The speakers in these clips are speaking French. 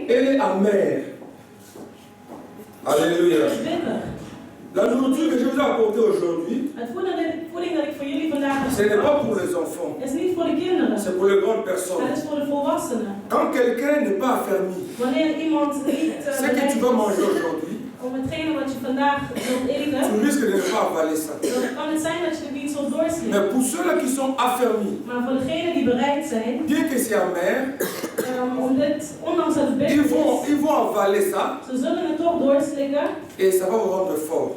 Elle est amère. Alléluia. La nourriture que je vous ai apportée aujourd'hui, ce n'est pas pour les enfants. C'est pour les grandes personnes. Quand quelqu'un n'est pas affermi, ce que tu vas manger aujourd'hui, tu risques de ne pas avaler ça. Mais pour ceux-là qui sont affermis, bien que c'est amer, ils vont avaler ça et ça va vous rendre fort.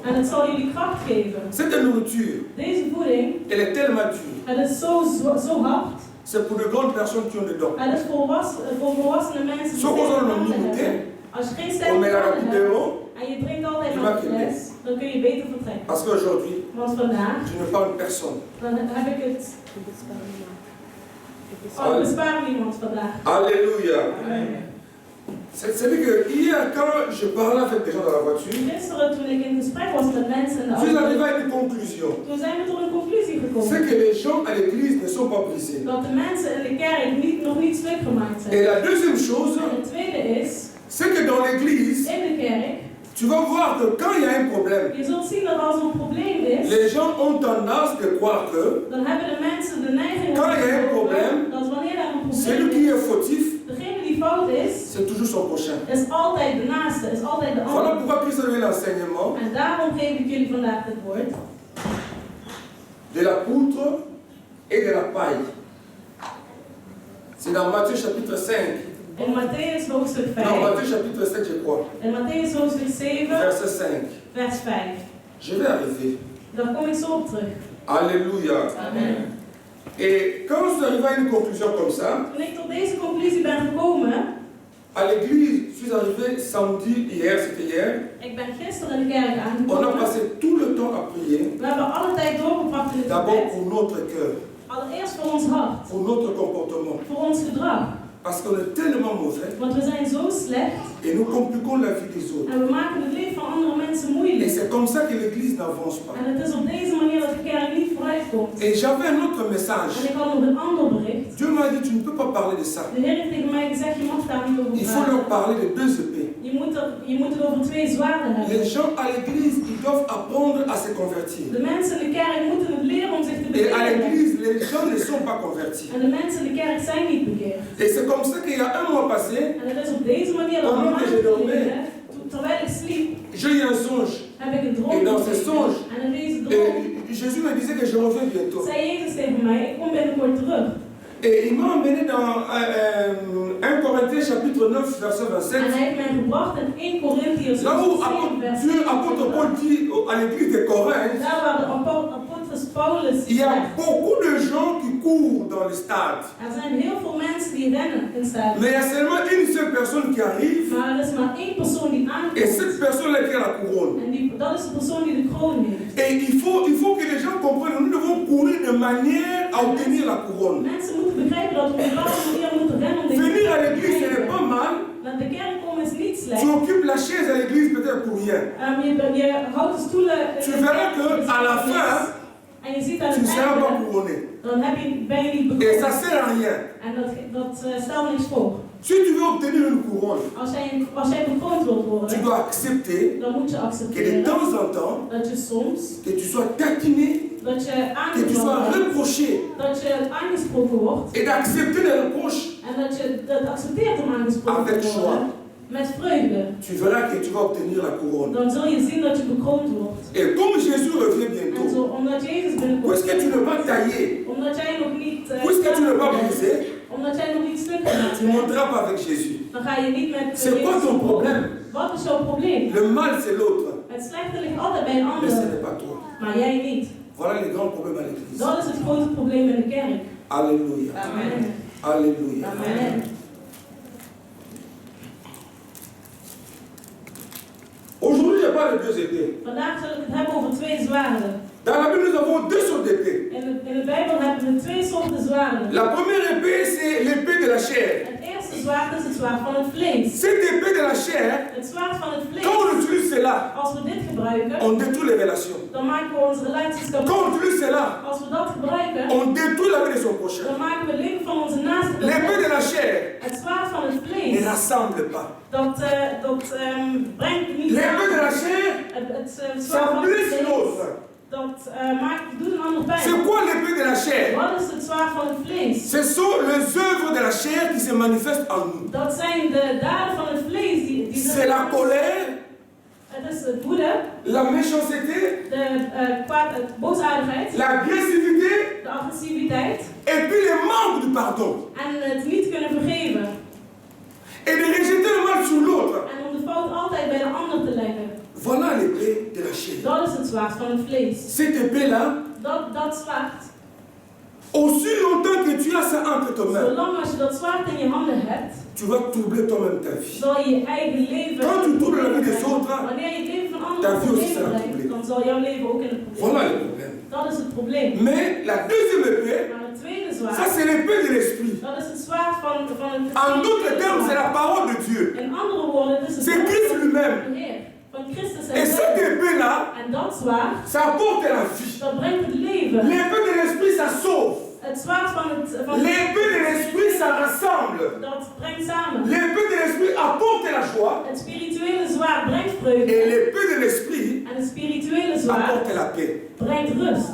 Cette nourriture, elle est tellement dure. C'est pour de grandes personnes qui ont des dents. Ce qu'on a le limité, on met la rapidement. En je drinkt altijd nog een fles, dan kun je beter vertrekken. Parce qu'aujourd'hui, want vandaag, je ne parle personne. Dan heb ik het. Oh, ik bespaar niemand vandaag. Alléluia. Amen. C'est-à-dire que hier, quand je parlais avec des gens dans la voiture, gisteren toen ik in gesprek was met mensen in de je suis auto, arrivé à une conclusion. Toen zijn we tot een conclusie gekomen. C'est que les gens à l'église ne sont pas brisés. Dat de mensen in de kerk nog niet stuk gemaakt zijn. Et la deuxième chose, en het tweede is, c'est que dans l'église, in de kerk, tu vas voir que quand il y a un problème, je zult zien dat als er een probleem is, les gens ont tendance de croire que dan hebben de mensen de neiging quand il y a un problème, dat wanneer er een celui probleem qui is, est fautif, degene die fout is, c'est toujours son prochain. is altijd de naaste, is altijd de ander. Voilà pourquoi Christ a donné l'enseignement En daarom geef ik jullie vandaag het woord de la poutre et de la paille. C'est dans Matthieu chapitre 5. in Matthäus hoofdstuk 5. Non, Matthieu chapitre 7, je crois. In Matthäus hoofdstuk 7, verset 5. vers 5. Je vais arriver. Daar kom ik zo op terug. Alléluia. Amen. Et quand je suis arrivé à une conclusion comme ça, Toen ik tot deze conclusie ben gekomen, à l'église, je suis arrivé samedi, hier, c'était hier. Ik ben gisteren in de kerk On a aangekomen. passé tout le temps à prier. We hebben alle tijd doorgebracht in het D'abord gebed. pour notre cœur, Allereerst voor ons hart, pour notre comportement. voor ons gedrag. Parce qu'on est tellement mauvais Want we zijn zo slecht et nous compliquons la vie des autres. en we maken het leven van andere mensen Et moeilijk. c'est comme ça que l'église n'avance pas. En het is op deze manier dat de kerk niet vooruit komt. Et j'avais un autre message. En ik had nog een ander bericht. Dieu m'a dit, tu ne peux pas parler de ça. De Heer heeft tegen mij gezegd, je mag daar niet over Il faut leur praten. parler de deux épées. Je moet het over twee zwaarden hebben. Les gens à l'église, ils doivent apprendre à se convertir. De mensen in de kerk moeten het leren om zich te Et à bekeren. l'église, les gens ne sont pas convertis. En de mensen in de kerk zijn niet bekeerd. Et c'est comme ça qu'il y a un mois passé, En het is op deze manier dat Pendant que je dormais, terwijl ik sliep, j'ai eu un songe. heb ik een droom Et dans ce gekregen. songe, En in deze droom Jésus me disait que je reviens bientôt. zei Jezus tegen mij, ik kom binnenkort terug. Et il m'a emmené dans 1 Corinthiens chapitre 9, verset En 27. hij heeft mij gebracht in 1 Korintiërs Là où 7 vers Dieu, 7. apôtre Paul dit à l'église de Corinthe, Daar waar de apostel Paulus il y a zegt, beaucoup de gens qui courent dans le stade. er zijn heel veel mensen die rennen in stad. Mais il y a seulement une seule personne qui arrive. Maar er is maar één persoon die Et aankomt. cette personne-là qui a la couronne. En dat is de persoon die de kroon heeft. Et il faut que les gens comprennent, nous devons courir de manière à obtenir la couronne. Mensen moeten begrijpen dat we op een bepaalde manier moeten rennen om deze Venir à kroon te l'église, ce n'est krijgen. pas mal. Naar de kerk komen is niet Tu slecht. occupes la chaise à l'église peut-être pour rien. Je houdt de stoelen. Tu verras qu'à la fin, en je ziet aan tu het ne seras pas einde, couronné. dan ben je niet Et bekroond. ça ne sert à rien. En dat stelt niks voor. Si tu veux obtenir une couronne, Als jij bekroond wilt tu worden, dois accepter dan moet je que de accepteren temps en temps, dat je soms, que tu sois taquiné, dat je que tu sois aangevallen wordt, reproché. dat je aangesproken wordt Et d'accepter les reproches en dat je dat accepteert om aangesproken avec te joie. worden. Met vreugde. Tu verras que tu vas obtenir la couronne. Dan zul je zien dat je bekroond wordt. Et comme Jésus revient En bientôt, zo, omdat Jezus binnenkort, puisque tu n'es pas taillé, omdat jij nog niet, puisque tu n'es pas brisé, omdat jij nog niet stuk gemaakt tu ne bent, monteras pas avec Jésus. dan ga je niet met C'est quoi ton problème? Wat is jouw probleem? Le mal, c'est l'autre, Het slechte ligt altijd bij een mais ce ander, n'est pas toi. maar jij niet. Voilà les grands problèmes à l'église. Dat is het grote probleem in de kerk. Alléluia. Amen. Alléluia. Amen. Aujourd'hui, je parle de deux épées. Vandaag zal ik het hebben over twee zwaarden. Dans la Bible, nous avons deux sortes d'épées. In de Bijbel hebben we twee soorten zwaarden. La première épée, c'est l'épée de la chair. Het eerste zwaard is het zwaard van het vlees. Cette épée de la chair, Het zwaard van het vlees. quand on utilise cela, als we dit gebruiken, on détruit les relations. Dan maken we onze relaties kapot. Quand on utilise cela, als we dat gebruiken, on détruit la vie de son prochain. Dan maken we het leven van onze naaste kapot. L'épée de la chair, het zwaard van het vlees, ne rassemble pas. Dat brengt niet samen. L'épée de la chair, ça blesse l'autre. Dat doet een ander pijn. C'est quoi l'épée de la chair? Wat is het zwaard van het vlees? Ce sont les œuvres de la chair qui se manifestent en nous. Dat zijn de daden van het vlees die c'est la colère, het is het woede, la méchanceté, de boosaardigheid, l'agressivité, de agressiviteit, et puis le manque de pardon. En het niet kunnen vergeven. Et de rejeter le mal sur l'autre. En om de fout altijd bij de ander te leggen. Voilà l'épée de la chair. Dat is het zwaard van het vlees. Cette épée-là, dat zwaard, aussi longtemps que tu as ça entre tes mains, zolang als je dat zwaard in je handen hebt, tu vas troubler toi-même ta vie. Zal je je eigen leven. Quand tu troubles la vie des autres, wanneer je het leven van ta anderen vie aussi sera brengt, troublée. dan zal jouw leven ook in het probleem. Voilà le problème. Dat is het probleem. Mais la deuxième épée, maar het tweede zwaard, ça c'est l'épée de l'esprit. Dat is het zwaard van het En d'autres termes, c'est la parole de Dieu. In andere woorden, het is het c'est Christ lui-même. Van Christus et cette épée-là, en dat zwaard, ça apporte la vie. Dat brengt het leven. L'épée de l'esprit, ça sauve. Het zwaard van l'épée de l'esprit, ça rassemble. Dat brengt samen. L'épée de l'esprit apporte la joie. Het spirituele zwaard brengt vreugde. Et l'épée de l'esprit en het spirituele zwaard apporte la paix. Brengt rust.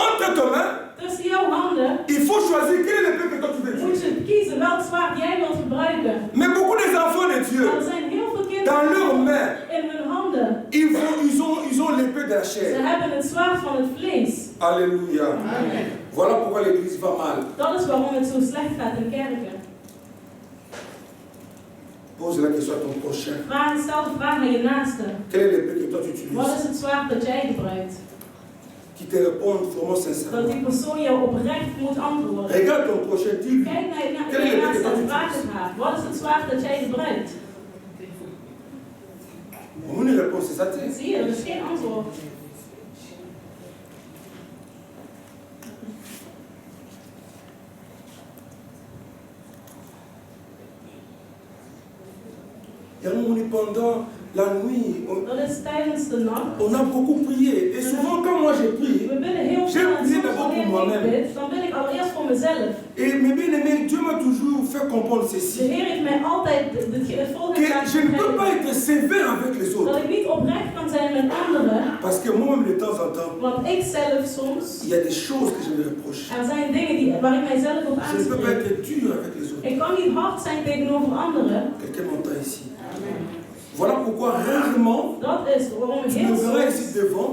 Entre tes mains, tussen jouw handen, il faut choisir quelle est l'épée que toi tu veux utiliser. Moet je kiezen welk zwaard jij wilt gebruiken. Mais beaucoup des enfants de Dieu, er zijn heel veel kinderen dans leurs mains, in hun handen, ils ont l'épée de la chair. Ze hebben het zwaard van het vlees. Alléluia. Amen. Voilà pourquoi l'église va mal. Dat is waarom het zo slecht gaat in kerken. Pose la question à ton prochain. Stel de vraag aan je naaste. Quelle est l'épée que toi tu utilises? Wat is het zwaard dat jij gebruikt? Qui te répond vraiment sincèrement. Dat die persoon jou oprecht moet antwoorden. Regarde ton prochain, dis. Kijk naar je naaste en vraag het haar. Wat is het zwaard dat jij gebruikt? Mon réponse c'est ça. Zie je, er is geen antwoord. Pendant la nuit, on a beaucoup prié. Et souvent, quand moi j'ai prié, j'ai prié d'abord pour moi-même. Et mes bien-aimés, Dieu m'a toujours fait comprendre ceci. Que je ne peux pas être sévère avec les autres. Parce que moi-même, de temps en temps, il y a des choses que je me reproche. Je ne peux pas être dur avec les autres. Quelqu'un m'entend ici. Voilà pourquoi rarement tu me verras ici devant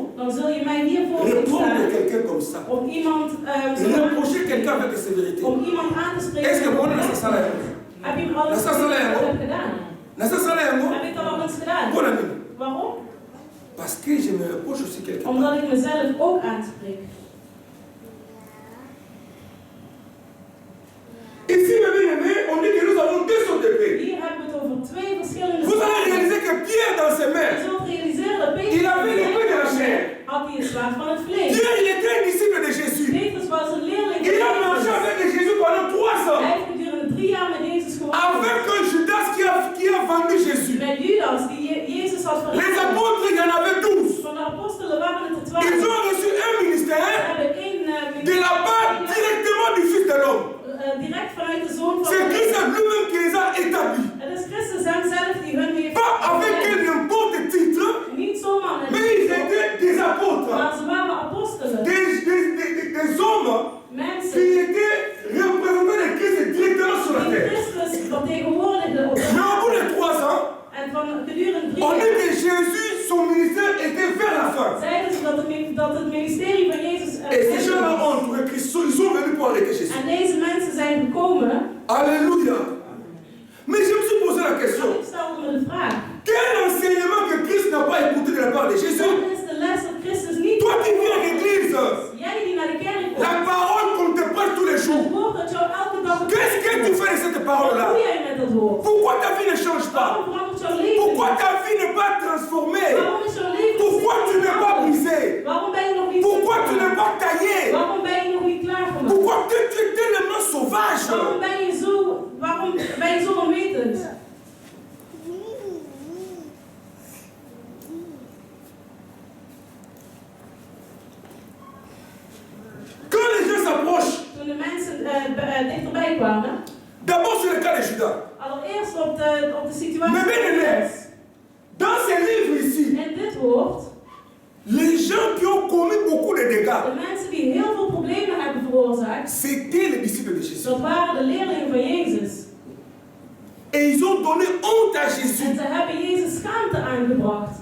répondre à quelqu'un comme ça. Reprocher quelqu'un avec sévérité. Est-ce que moi, dans ce salaire, parce que je me reproche aussi quelqu'un. Omdat ik mezelf ook aanspreek. Ici, mes bien-aimés, on dit que nous avons deux sortes d'épées. Hier hebben we het over twee verschillende. Vous allez réaliser que Pierre, dans ses mains, il avait l'épée de la chair. Pierre, il était un disciple de Jésus. Il a marché avec Jésus pendant 3 ans. Avec un Judas qui a vendu Jésus. Les apôtres, il y en avait 12. Ils ont reçu un ministère de la part directement du Fils de l'homme. C'est Christ lui-même qui les a établis. Pas avec n'importe titre, mais ils étaient des apôtres. Des hommes qui étaient représentants de Christ directement sur la terre. Mais au bout de 3 ans, on dit que Jésus, son ministère était vers la fin. Et ces gens-là ont trouvé Christ, ils sont venus pour arrêter Jésus. Alléluia. Mais je me suis posé la question. Quel enseignement que Christ n'a pas écouté de la part de Jésus? Toi qui viens à l'église, la parole qu'on te prête tous les jours. Qu'est-ce que tu fais de cette parole-là? Pourquoi ta vie ne change pas? Pourquoi ta vie n'est pas transformée? Pourquoi tu n'es pas brisé? Pourquoi tu n'es pas taillé? Pourquoi tu es tellement sauvage? Waarom ben je zo onwetend? Quand les gens s'approchent, toen de mensen dichterbij kwamen, d'abord c'est le cas de Judas. Allereerst op de situatie. Mais bien aimé, dans ces livres ici, in dit woord, les gens qui ont commis beaucoup de dégâts, de mensen die heel veel problemen hebben veroorzaakt, c'était les disciples de Jésus. dat waren de leerlingen van Jezus. Et ils ont donné honte à Jésus. En ze hebben Jezus schaamte aangebracht.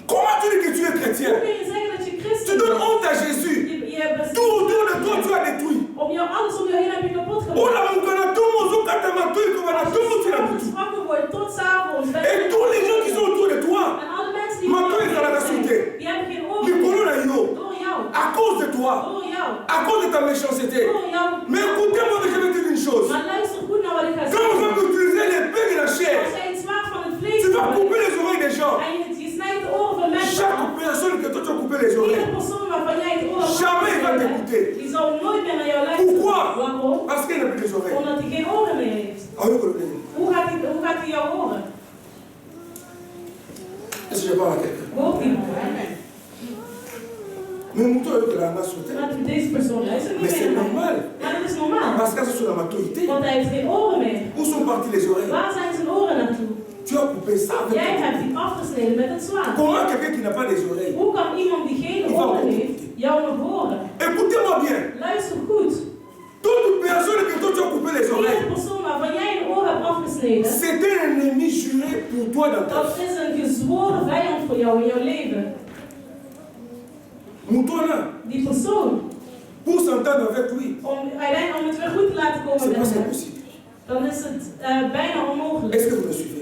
Comment tu dis que tu es chrétien? Hoe kun je zeggen dat je christen Tu donnes bent? honte à Jésus. Je Tout autour de toi, tu as détruit. Om jou, alles om jou heen heb je kapot gemaakt. Oh là, mon gars, tout le monde, tout le monde, tu l'as détruit. Gesproken wordt tot 's avonds. Et tous les gens qui sont autour de toi, En alle mensen die maintenant ils sont à la zijn, société. die hebben geen Les oren colons là, yo, door jou. à cause de toi, Door jou. à cause de ta méchanceté. Door jou. Mais écoutez-moi, je vais te dire une chose. Maar luister goed naar wat ik ga Quand on zeggen. va utiliser l'épée de la chair, Als jij het zwaard van het vlees tu vas gebruikt couper les oreilles des gens. en je snijdt de oren van mensen Chaque af, personne que toi tu as coupé les iedere oreilles, persoon waarvan jij het oor jamais il va afsnijdt, t'écouter. die zal nooit meer naar jou luisteren. Pourquoi? Waarom? Parce qu'il n'a plus les oreilles. Omdat hij geen oren meer heeft. Ah oui, colonel. Hoe gaat hij jou horen? Est-ce que je parle à quelqu'un? Hoort iemand? Mais mon tour est là, sauté. Laat u deze persoon luisteren. Mais c'est normal. Maar dat is normaal. Parce qu'elles sont sur la maturité. Want hij heeft geen oren meer. Où sont parties les oreilles? Waar zijn zijn oren naartoe? Tu as coupé ça avec Jij ton hebt die afgesneden met het zwaard. Comment quelqu'un qui n'a pas les oreilles? Hoe kan iemand die geen oren heeft jou nog horen? Écoutez-moi bien. Luister goed. Toute personne que toi tu as coupé les Iedere oreilles, persoon waarvan jij een oor hebt afgesneden, c'est un ennemi juré pour toi dans ta dat vie. is een gezworen vijand voor jou in jouw leven. Moutona, Die persoon, pour s'entendre avec lui, om het weer goed te laten komen c'est met pas hem, impossible. dan is het bijna onmogelijk. Est-ce que vous me suivez?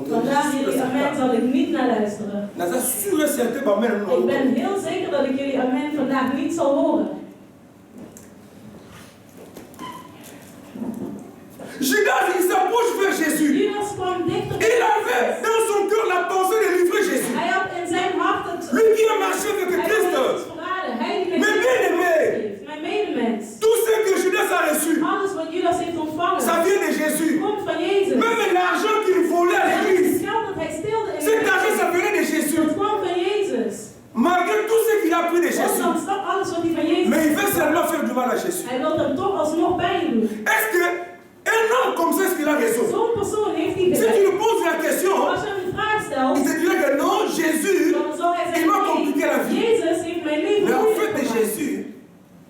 Vandaag jullie amen zal ik niet naar luisteren. Ik ben heel zeker dat ik jullie amen vandaag niet zal horen. Judas, il s'approche vers Jésus. Judas kwam dichter. Il avait dans son cœur la pensée de livrer Jésus. Hij had in zijn hart het. Lui qui a marché avec Christ. Mais bien aimé, mijn medemens. tout ce que Judas a reçu, Alles wat Judas heeft ontvangen, ça vient de Jésus. komt van Jezus. Même l'argent qu'il volait à l'église, Het geld dat hij steelde in cet argent, ça venait de Jésus. het kwam van Jezus. Malgré tout ce qu'il a pris de Jésus. Ondanks dat alles wat hij van Jezus. Mais il veut seulement faire du mal à Jésus. Hij wil hem toch alsnog pijn doen. Est-ce que un homme comme ça, est-ce qu'il a raison? Zo'n persoon heeft die Si tu lui poses la question, als je hem een vraag stelt, il te dirait que non, Jésus, dan zal hij il zeggen, m'a compliqué la vie. Jezus heeft mijn leven Mais en moeilijk fait, de gemaakt. Jésus,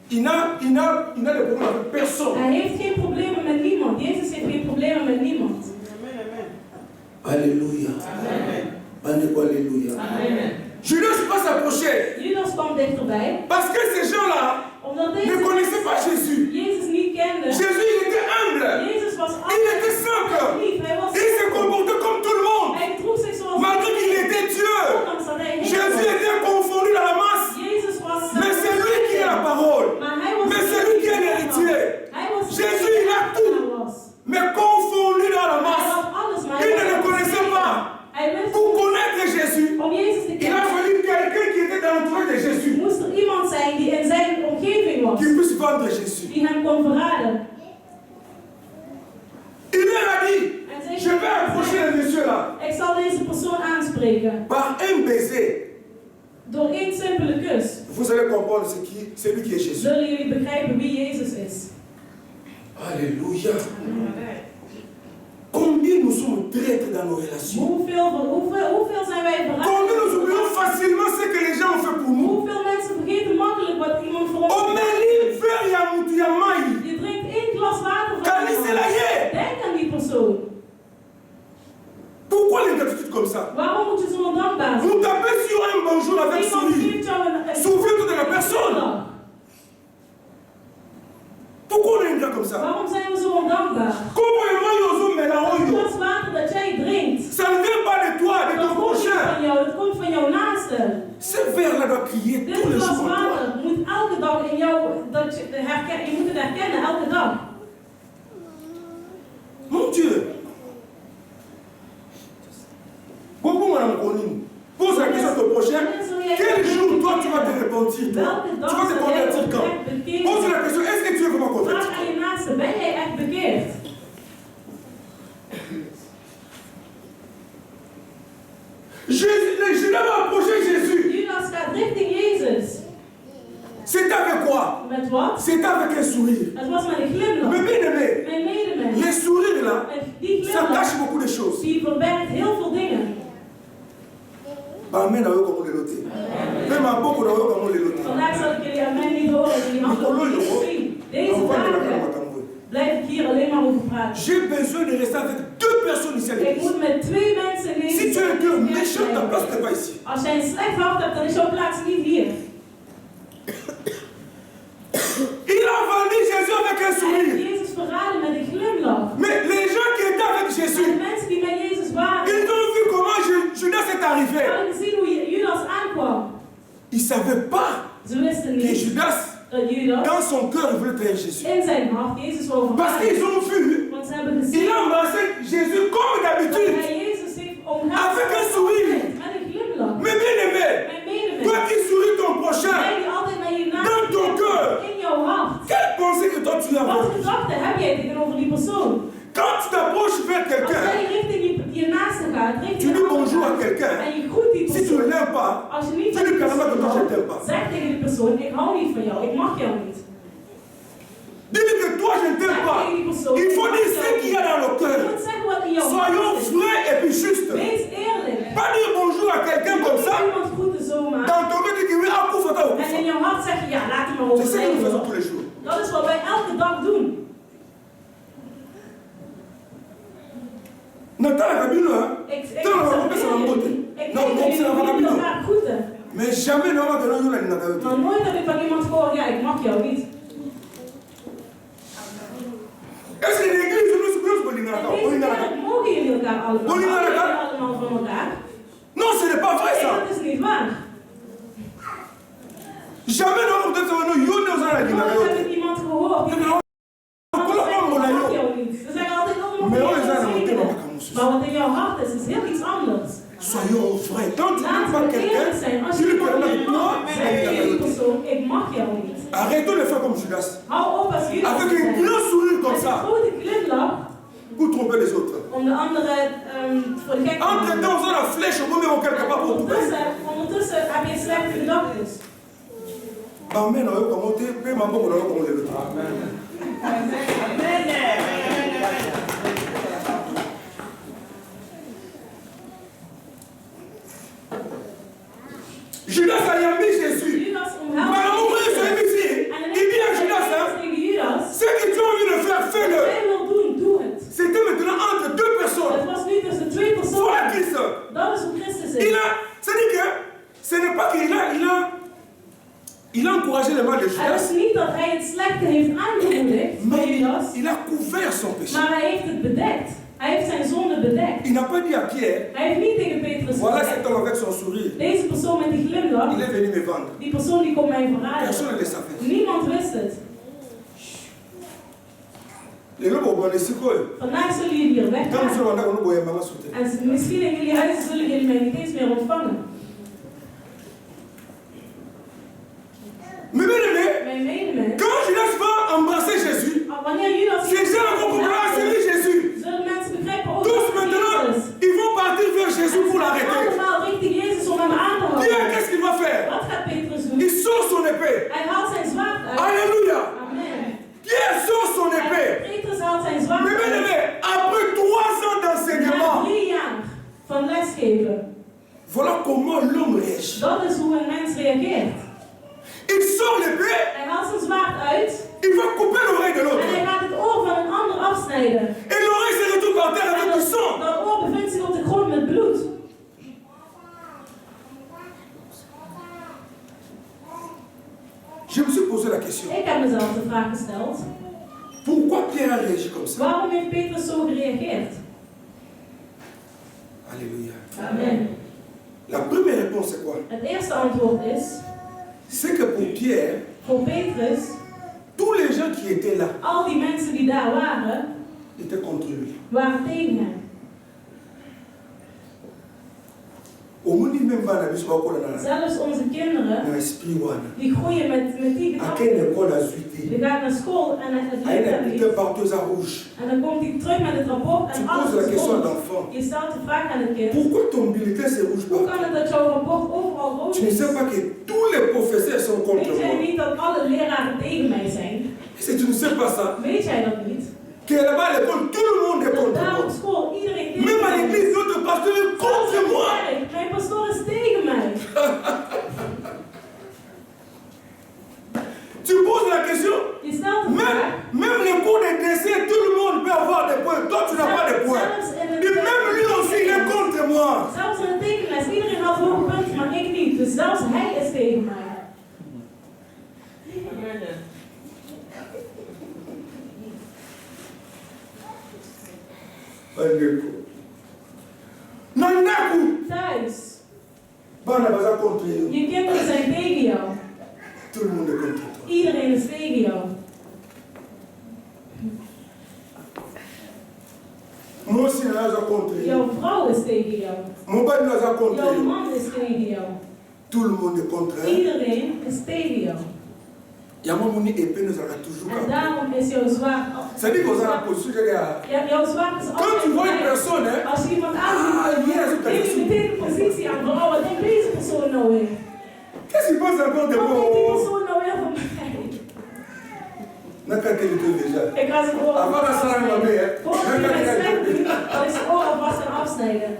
il n'a de problème avec personne. Hij heeft geen problemen met niemand. Jezus heeft geen problemen met niemand. Alléluia. Alléluia. Amen. Judas pas s'approcher. Judas kwam dichterbij. Parce que ces gens-là Omdat ne deze connaissaient pas Jésus. Jezus niet kende. Jésus, il était humble. Jezus was Il était simple. lief. Hij was Il se comportait comme tout le monde. Hij droeg zich zoals Malgré qu'il était Dieu. ondanks dat hij Jésus était confondu dans la masse. Jezus was Mais c'est lui qui a la parole. maar hij was Mais c'est lui qui est l'héritier. Hij was Jésus, il a tout. Mais confondu dans la Hij masse. had alles, maar Il ne le connaissait pas. Hij wist Pour connaître Jésus, om Jezus te il a kennen. fallu quelqu'un qui était dans l'entourage de Jésus. Moest er iemand zijn die in zijn omgeving was, Qui puisse vendre Jésus. die hem kon verraden. Il leur a dit, En zei, je vais approcher le monsieur là. ik zal deze persoon aanspreken. Par un baiser. Door één simpele kus. Vous allez comprendre celui qui est Jésus. Zullen jullie begrijpen wie Jezus is. Alléluia. Combien nous sommes traîtres dans nos relations. Hoeveel zijn wij verraden? Combien nous oublions facilement ce que les gens ont fait pour nous. Hoeveel mensen vergeten makkelijk wat iemand voor ons Oh, mais Je drinkt 1 glas water van Kali iemand. Selaye. Denk aan die persoon. Pourquoi l'ingratitude comme ça? Waarom moet je zo ondankbaar zijn? Vous tapez sur un bonjour avec Iemand sourire. geeft jou een Souvenez-vous de la personne. glimlach. Pourquoi on est ingrat comme ça? Waarom zijn we zo ondankbaar? Comment Een glas water dat jij drinkt. ça ne vient pas de toi, de Dat ton komt niet prochain. van jou, dat komt van jouw naaste. Ce verre-là doit crier Dit tous les glas jours en toi. water moet elke dag in jou, je moet het herkennen elke dag. Mon Dieu. Beaucoup m'ont connu. Pose la question à ton prochain. Quel jour toi tu vas te repentir? Welke dag sourire. Mais bien aimé, les sourires là, ça cache beaucoup de choses. Amen. J'ai besoin de rester avec deux personnes ici à l'église. Si tu as un cœur méchant, ta place n'est pas ici. Il a vendu Jésus avec un sourire. Mais les gens qui étaient avec Jésus, ils ont vu comment Judas est arrivé. Ils ne savaient pas que Judas, dans son cœur, il voulait trahir Jésus. Parce qu'ils ont vu, il a embrassé Jésus comme d'habitude, avec un sourire. Mais bien aimé, toi qui souris ton prochain, dans ton cœur, quelle pensée que toi tu as? Quand tu t'approches vers quelqu'un, tu dis bonjour à quelqu'un. Si tu ne l'aimes pas, tu dis carrément que toi je ne t'aime pas. Dis-lui que toi je ne t'aime pas. Il faut dire ce qu'il y a dans le cœur. Soyons vrais et puis justes. Pas dire bonjour à quelqu'un comme ça. Dans ton cœur, tu dis oui, à coup, faut t'avoir. C'est ce que nous faisons tous les jours. Nathan a Rabino, hein? Mais jamais nous avons donné une Nathan. Est-ce que l'église nous suppose pour l'Inaka? Non, ce n'est pas vrai ça. Jamais nous avons donné une Maar wat in jouw hart is heel iets anders. Soyons vrais. Quand tu n'aimes pas quelqu'un, tu lui permets de toi, ik mag jou niet. Arrêtons de faire comme Judas. Hou op als Judas. Avec un grand sourire comme ça. Pour tromper les autres. Om de anderen voor de gek te maken. Entre temps, on a la flèche, on met quelque part pour tromper. Ondertussen heb je slechte gedachten. Amen. On va commenter. Peu m'importe on va commenter le temps. Amen. Judas a yambi Jésus. Mais l'amour est sur ici. Il dit à Judas, ce que tu as envie de faire, fais-le. C'était maintenant entre deux personnes. Voilà Christ. C'est-à-dire que ce n'est pas qu'il a encouragé le mal de Judas. Mais il a couvert son péché. Hij heeft zijn zonde bedekt. Il n'a pas dit à Pierre. Hij heeft niet tegen Petrus voilà cet homme avec son sourire. Deze persoon met die glimlach. Il est venu me vendre. Die persoon die komt mij verraden. Personne ne le savait. Niemand wist het. Vandaag zullen jullie hier weggaan. En misschien in jullie huizen zullen jullie mij niet eens meer ontvangen. Mes bien-aimés, quand Judas va embrasser Jésus, ces gens vont comprendre c'est lui Jésus. Tous maintenant, ils vont partir vers Jésus pour l'arrêter. Pierre, qu'est-ce qu'il va faire? Il sort son épée. Alléluia. Pierre sort son épée. Mais bien-aimés, après 3 ans d'enseignement, voilà comment l'homme réagit. Il sort l'épée. Il va couper l'oreille de l'autre. Et l'oreille se retrouve par terre avec du sang. Je me suis posé la question. Pourquoi Pierre a réagi comme ça? Waarom heeft Petrus zo gereageerd? Alléluia. Amen. La première réponse c'est quoi? Het eerste antwoord is. C'est que pour Pierre, voor Petrus, tous les gens qui étaient là, al die mensen die daar waren, étaient contre lui. Waren tegen hem. Zelfs onze kinderen, die groeien met die gedachten. Die gaat naar school en het leert hem iets. En dan komt hij terug met het rapport en alles is rood. Je stelt de vraag aan het kind. Hoe kan het dat jouw rapport overal rood is? Ik zeg niet dat alle leraren tegen mij zijn. Si tu ne sais pas ça, weet jij dat niet? Que là-bas à l'école, tout le monde est contre Daar op moi. school, iedereen tegen Même à mij. l'église, notre pasteur est contre moi. Mijn pastoor is tegen mij. Tu poses la question. Je stelt de vraag. Même les cours de dessin, tout le monde peut avoir des points. Toi, tu n'as pas de points. Et même lui aussi, il est contre moi. Zelfs in de tekenles, iedereen had hoge punten, maar ik niet. Dus zelfs hij is tegen mij. Thuis. Je kinderen zijn tegen jou. Iedereen is tegen jou. Jouw vrouw is tegen jou. Jouw man is tegen jou. Iedereen is tegen jou. En daarom is jouw zwaard. Jouw zwaard is altijd. Als je iemand aanziet, neem je meteen de positie aan. Oh, wat denkt deze persoon nou weer? Wat denkt die persoon nou weer van mij? Ik ga zijn oren afsnijden. Voordat hij slecht doet, dan is zijn oren vast en afsnijden.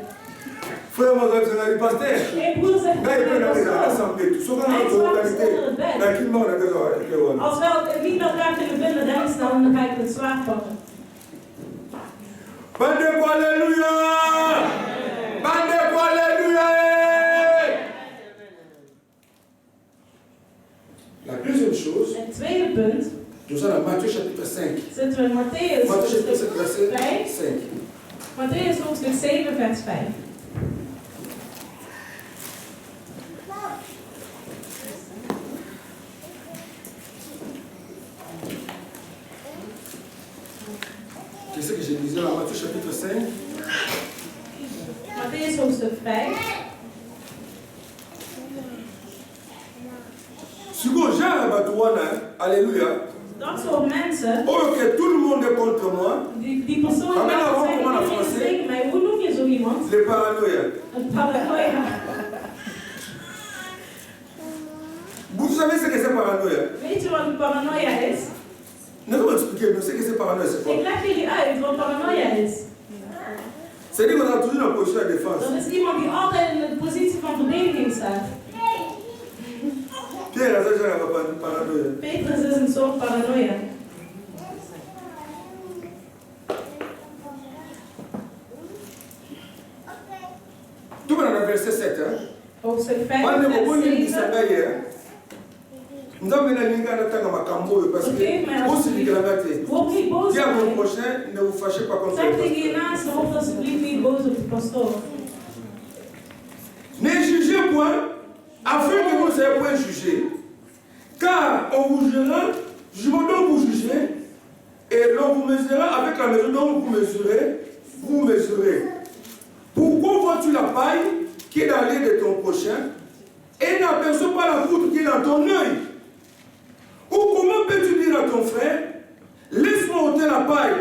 Frère, moi, je suis pasteur. Als we het niet met elkaar kunnen vinden, dan ga ik het zwaard pakken. Bandeko, alléluia! Bandeko, alléluia! La deuxième chose. Het tweede punt. Nous sommes dans Matthieu chapitre 5. Zitten we in Matthäus chapitre 5, verset 5. Matthäus hoofdstuk 7, vers 5. Qu'est-ce que je disais dans Matthieu chapitre 5? Matthäus hoofdstuk 5. Alléluia. Dat soort mensen. Oh, que tout le monde est contre moi. Die personen die zijn tegen mij. Hoe noem je zo iemand? Les paranoïa. Een paranoia. Vous savez ce que c'est paranoïa? Weet je wat een paranoia is? Non, vous expliquez, mais ce que c'est paranoïa, c'est quoi? Ik leg jullie uit wat paranoia is. C'est-à-dire qu'on a toujours une position de défense. Dat is iemand die altijd in de positie van verdediging staat. Petrus is een soort paranoia. Tout le monde a verset 7. Hoofdstuk 5, vers 7. Nous avons parce que aussi dit dis à mon prochain, ne vous fâchez pas contre le pasteur. Ne jugez point, afin que vous ne soyez point jugés. Car on vous jugera, jugement dont vous jugez, et l'on vous mesurera avec la mesure dont vous mesurez. Pourquoi vois-tu la paille qui est dans l'œil de ton prochain et n'aperçois pas la poutre qui est dans ton œil? Ou comment peux-tu dire à ton frère, laisse-moi ôter la paille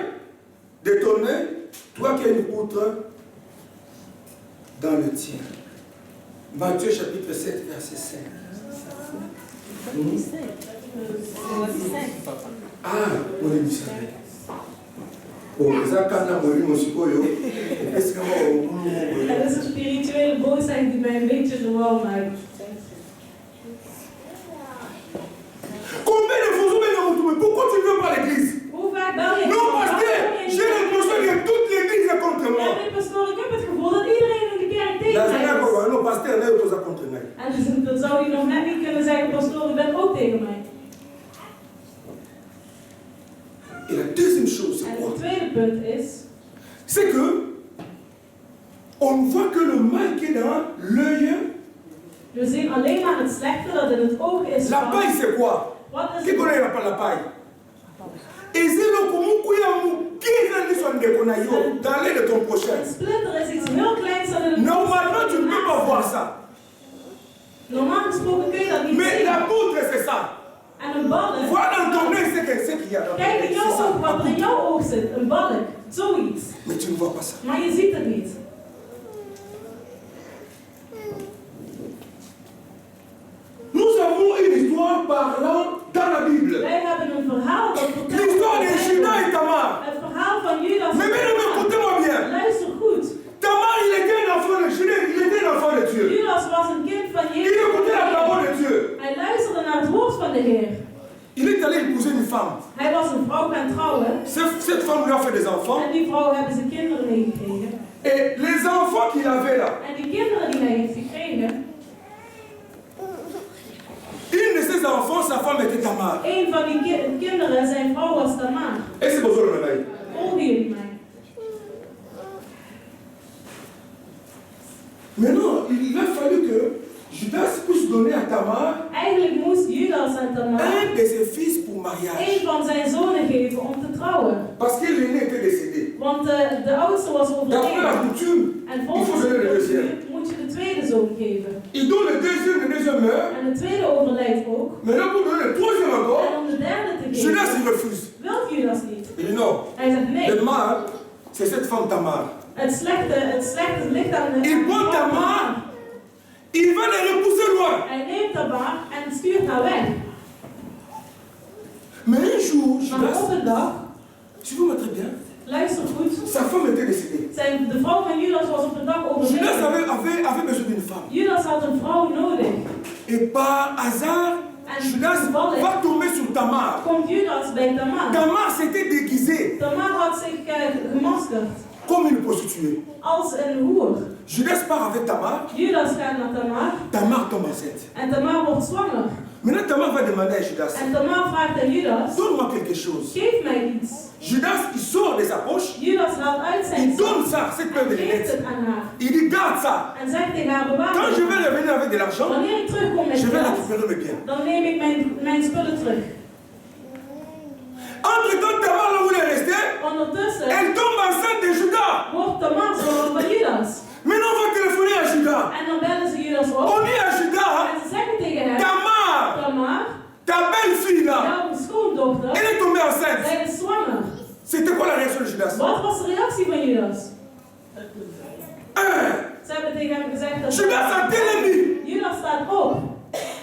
de ton œil, toi qui as une poutre dans le tien? Matthieu chapitre 7, verset 5. Ah, on est dit ça. Oh, ça quand on a dit Mosikoyo, est-ce que er is een spirituele boosheid die mij een beetje gewoon maakt. Combien de fois vous avez retrouvé? Pourquoi tu ne veux pas l'église? Hoe vaak bel je? Non, pasteur, j'ai l'impression que toute l'église est contre moi. Ja, pastor, ik heb het gevoel dat iedereen in de kerk tegen mij is. Non, pasteur, nee, het was contre mij. En dan zou je nog net niet kunnen zeggen, pastor, u bent ook tegen mij. Et la deuxième chose, c'est quoi? Het tweede punt is, c'est que on voit que le mal qui est dans l'œil. We zien alleen maar het slechte dat in het oog is. La paille, c'est quoi? Qui connaît la paille? Et c'est le comment qui est dans l'œil de ton prochain. Een splinter is iets heel kleins dat in het normalement, tu ne peux pas voir ça. Normaal gesproken kun je dat niet zien. Mais la poutre, c'est ça. En een balk. Voilà dans ton œil, c'est qu'il y a dans ton œil. Kijk in jouw oog wat er in jouw oog zit. Een balk. Zoiets. Mais tu ne vois pas ça. Maar je ziet het niet. Nous avons une histoire parlant dans la Bible. Wij hebben een verhaal dat femme. Hij was een vrouw gaan trouwen. Cette femme lui a fait des enfants. En die vrouw hebben ze kinderen meegekregen. Et les enfants qu'il avait là. En die kinderen die hij heeft gekregen. Une de ses enfants, sa femme était Tamar. Een van die kinderen, zijn vrouw was Tamar. Et c'est pour ça que Volgen jullie mij? Maintenant, il a fallu que Judas puisse donner à Tamar Eigenlijk moest Judas aan Tamar un de ses fils pour mariage. een van zijn zonen geven om te trouwen. Parce que l'aîné était décédé. Want de oudste was D'après la overleden. coutume, En il volgens faut de donner le cultuur deuxième. moet je de tweede zoon geven. Il donne le deuxième meurt. En de tweede overlijdt ook. Maintenant, pour donner le troisième En encore, om de derde te geven, Judas il refuse. wil Judas niet. Il dit non. Hij zegt nee. Le mal, c'est cette femme Tamar. Het slechte ligt aan de... Il prend Tamar, il va les repousser loin. Hij neemt Tamar en stuurt haar weg. Mais un jour, Maar Judas, op een dag, si vous me très bien, luister goed, sa femme était décédée. de vrouw van Judas was op een dag Judas overleden. avait besoin d'une femme. Judas had een vrouw nodig. Et par hasard, Judas va tomber sur Tamar. Komt Judas bij Tamar. Tamar s'était déguisée Tamar had zich gemaskerd comme une prostituée. als een hoer. Judas part avec Tamar. Judas gaat naar Tamar. Tamar tombe enceinte. En Tamar wordt zwanger. Maintenant, Tamar va demander à Judas, En Tamar vraagt aan Judas, donne-moi quelque chose. geef mij iets. Judas, il sort de sa poche, Judas haalt uit zijn il donne ça, cette paire de en geeft lunettes. het aan haar. Il dit, garde ça. En zegt tegen haar, bewaar Quand je het. vais revenir avec de l'argent, Wanneer ik terugkom met je vais geld, récupérer mes biens. dan neem ik mijn spullen terug. Entre-temps, Tamar, là où elle est restée, Ondertussen elle tombe enceinte de Judas. wordt Tamar zwanger van Judas. Maintenant, on va téléphoner à Judas. En dan bellen ze Judas op. On dit à Judas, En ze zeggen tegen hem, Tamar, Tamar, ta belle-fille là, jouw schoondochter, elle est tombée enceinte. zij is zwanger. C'était quoi la réaction de Judas? Wat was de reactie van Judas? Hein? Ze hebben tegen hem gezegd dat Judas a télémi. Judas staat op.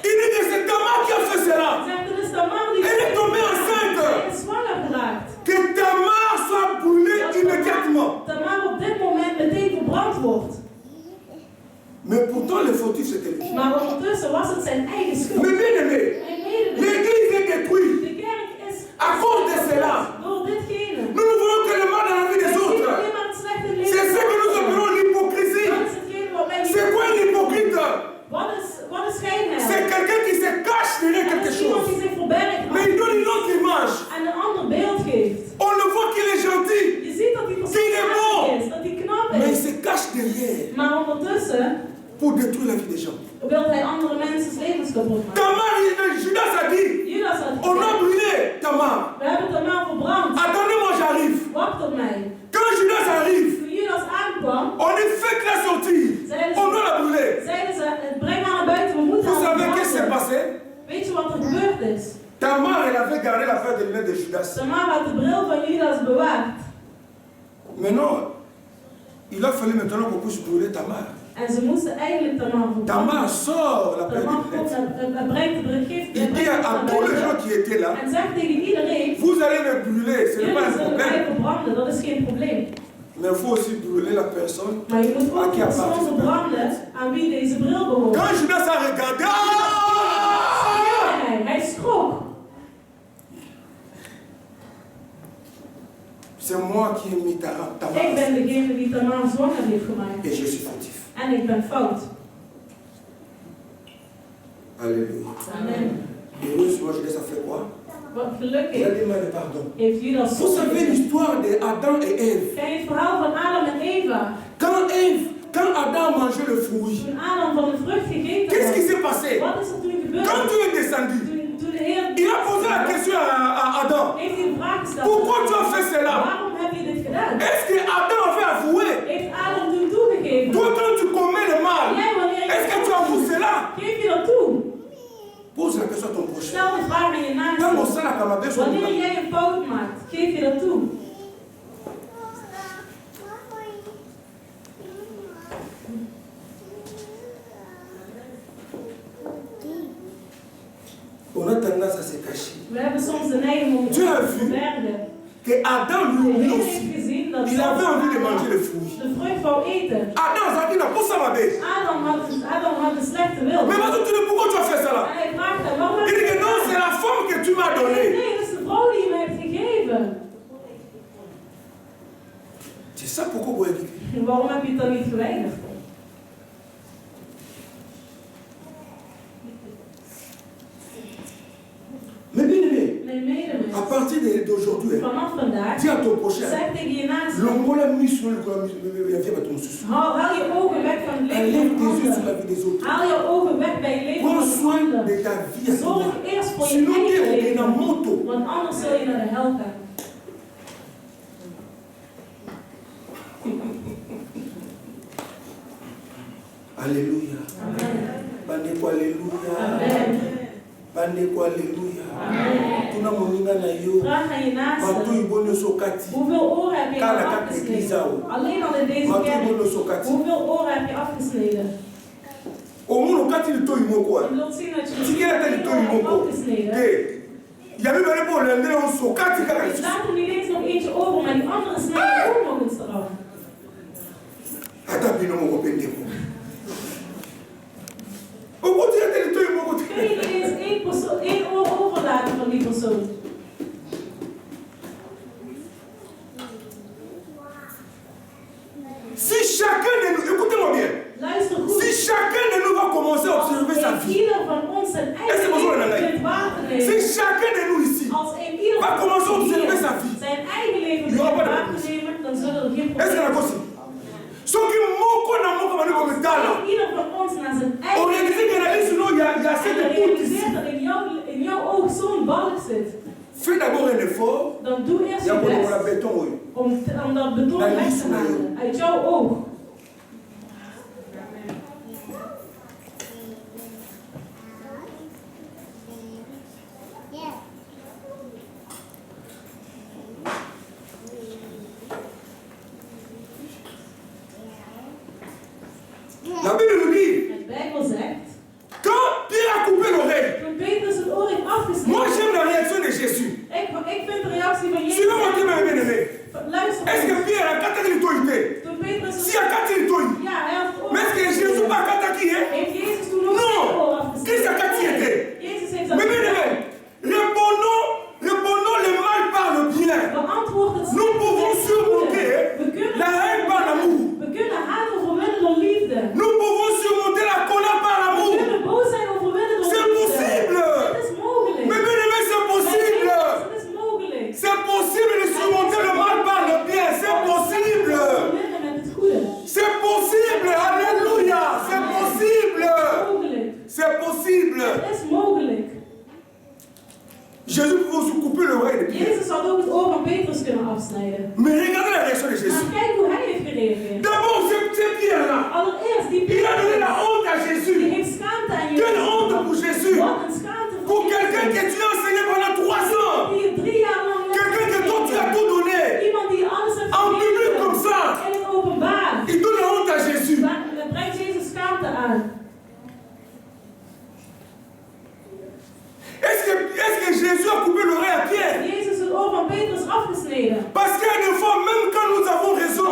Il dit que c'est Tamar qui a fait cela. Hij zegt, het is Tamar die Elle est tombée enceinte. zij is zwanger geraakt. Que Tamar soit brûlée immédiatement. Tamar op dit moment meteen verbrand wordt. Mais pourtant, le fautif, c'était lui. Maar ondertussen was het zijn eigen schuld. Mais bien aimé, Hij meende l'église est détruite de kerk is à cause de cela. door ditgene. Nous ne voulons que le mal dans la vie des Wij zien autres. alleen maar het slechte in het C'est leven ce que nous van appelons anderen. l'hypocrisie. Dat is hetgene wat wij C'est quoi une hypocrite? Wat is schijnheilig? C'est quelqu'un qui se cache derrière Dat quelque is iemand chose. die zich verbergt Mais il donne une autre image. en een ander beeld geeft. On le voit qu'il est gentil. Je ziet dat die persoon Die is bon. aardig is, dat hij knap Mais il is. se cache derrière Maar ondertussen pour détruire la vie des gens. wil hij andere mensen's levens kapot maken. Tamar, Judas a dit, Judas had on a gezegd, brûlé Tamar. we hebben Tamar verbrand. Attendez-moi, j'arrive. Wacht op mij. Quand Judas arrive, Toen Judas aankwam, on dit faites la sortie. On doit la brûler. zeiden ze, breng haar naar buiten, we moeten Vous haar savez qu'est-ce qui s'est verbranden. passé? Weet je wat er gebeurd is? Tamar, elle avait gardé la paire de lunettes de Judas. Tamar had de bril van Judas bewaard. Maintenant, il a fallu maintenant qu'on puisse brûler Tamar. En ze moesten eigenlijk Tamar verbranden. Tamar sort la paire Tamar de komt lunettes. en brengt de gift. Il dit à tous les gens qui étaient là, En zegt tegen iedereen, vous allez me brûler, ce n'est pas jullie un zullen mij problème. verbranden, dat is geen probleem. Mais il faut aussi brûler la personne Maar je moet à ook qui de appartient persoon cette paire. verbranden aan wie deze bril behoort. Quand Judas a regardé, Hij schrok. c'est moi qui ai mis Tamar. Ik ben degene die Tamar zwanger heeft gemaakt. Et je suis fautif. En ik ben fout. Alléluia. Amen. Heureusement, Judas a fait quoi? Wat Il a gelukkig demandé pardon. heeft Judas Vous savez zonde. l'histoire d'Adam et Ève. Ken je het verhaal van Adam en Eva? Quand Adam mangeait le fruit, Toen Adam van de vrucht gegeten qu'est-ce qui had. s'est passé? Wat is er toen gebeurd? Quand Dieu est descendu, Toen de Heer il a posé la question à Adam. heeft hij een vraag gesteld. Pourquoi tu as fait cela? Waarom heb je dit gedaan? Est-ce que Adam avait avoué? Heeft Adam toen toegegeven? Toi, quand tu commets le mal, Jij, wanneer je est-ce que tu avoues cela? geef je dat toe? Pose la question à ton prochain. Stel de vraag aan je Quand on naaste. sent la camarade, Wanneer jij een fout maakt, geef je dat toe? on a tendance à se cacher. We hebben soms de neiging om Dieu a te vu verbergen. que Adam, De lui Heer aussi, heeft gezien dat il avait envie de Adam manger le fruit. de vrucht wou eten. Adam, ça dit, pour ça, ma bête. Adam had de slechte wil. Mais maintenant, tu dis, pourquoi tu as fait ça là? En hij vraagt hem, waarom heb Il dit je que non, c'est la femme que tu m'as donnée. Nee, dat is de vrouw die je waarom heb je het dan niet geweigerd? Mais bien aimé, à partir d'aujourd'hui, dis à ton prochain, l'ongola mis sur le haal je ogen weg van het leven van anderen. Haal je ogen weg bij het leven van anderen. Zorg eerst voor je eigen leven, want anders zul je naar de hel gaan. Alléluia. Amen. Amen. Bandeko alléluia. Tuna moninga na yo. Vraag aan je naaste. Hoeveel oren heb je afgesneden? Alleen al in deze kerk. Hoeveel oren heb je afgesneden? Je wilt zien dat je hebt afgesneden. Laat er niet eens nog eentje over, maar die andere snijden ook nog eens eraf. Kun je niet eens één oor overlaten van die persoon? Si chacun de nous, écoutez-moi bien, si chacun de nous va commencer à observer sa vie, si chacun de nous ici va commencer à observer sa vie, il n'y aura pas de problème. Est-ce que c'est possible? Ce qui manque na manque va nous comme talent. On réalise que la liste il y a cette boule ici. Fais d'abord un effort. Dan doe eerst je best om dat beton weg te halen uit jouw oog. La Bible nous dit, de Bijbel zegt, quand Pierre a coupé l'oreille, toen Petrus het oor heeft afgesneden, moi j'aime la réaction de Jésus. Ik vind de reactie van Jezus. Suivez-moi qui m'a bien aimé. Luister. Est-ce que Pierre a quatre l'autorité? Toen Petrus si a quatre l'autorité. Ja, hij had het oor. Mais est-ce que Jésus n'a pas quatre qui est? Heeft Jezus toen ook zijn oor afgesneden? Christ a quatre qui était. Jezus heeft dat. Mais bien aimé, répondons le mal par le bien. Beantwoord het. Nous pouvons surmonter la haine par l'amour. We kunnen haat overwinnen door liefde. Nous pouvons surmonter la colère par l'amour. We kunnen boosheid overwinnen door liefde. C'est possible. Het is mogelijk. Mais bien aimé, c'est possible. Het is mogelijk. C'est possible de surmonter le mal par le bien. C'est possible. C'est possible. Alléluia. C'est possible. C'est possible. Het is mogelijk. Jésus pouvait aussi couper l'oreille de Pierre. Jezus had ook het oor van Petrus kunnen afsnijden. Mais regardez la réaction de Jésus. Maar kijk hoe hij heeft gereageerd. D'abord, c'est Pierre-là. Allereerst, die Il a donné Petrus, la honte à Jésus. die heeft schaamte aan Jezus. Quelle honte pour Jésus. Wat een schaamte Pour voor quelqu'un que tu as enseigné pendant 3 ans. Die je 3 jaar lang hebt Quelqu'un que toi tu as tout donné. Iemand die alles heeft En public comme ça. in het openbaar. Il donne la honte à Jésus. Dan brengt Jezus schaamte aan. Est-ce que Jésus a coupé l'oreille à Pierre? Jezus het oor van Petrus afgesneden. Parce qu'il y a des fois, même quand nous avons raison,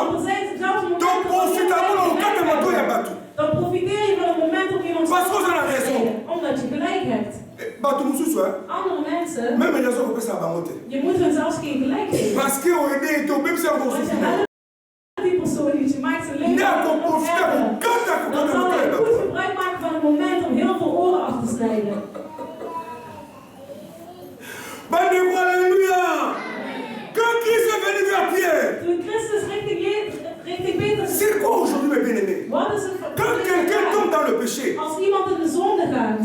donc profitons au cas de Mato Yabatou. Dan profiteer je van het moment op iemand Parce qu'on a raison. Omdat je gelijk hebt. Batou Moussou, andere mensen, même les raisons qu'on peut s'abamoter. Je moet hun zelfs geen gelijk geven. Parce qu'on est tout, même si on construit. Die persoon die je maakt zijn leven dan zal hij goed gebruik maken van het moment om heel veel oren af te snijden. Alléluia! Quand Christ est venu vers Pierre, toen Christus richting Petrus, c'est quoi aujourd'hui mes bien-aimés? Quand quelqu'un tombe dans le péché, als iemand in de zonde gaat,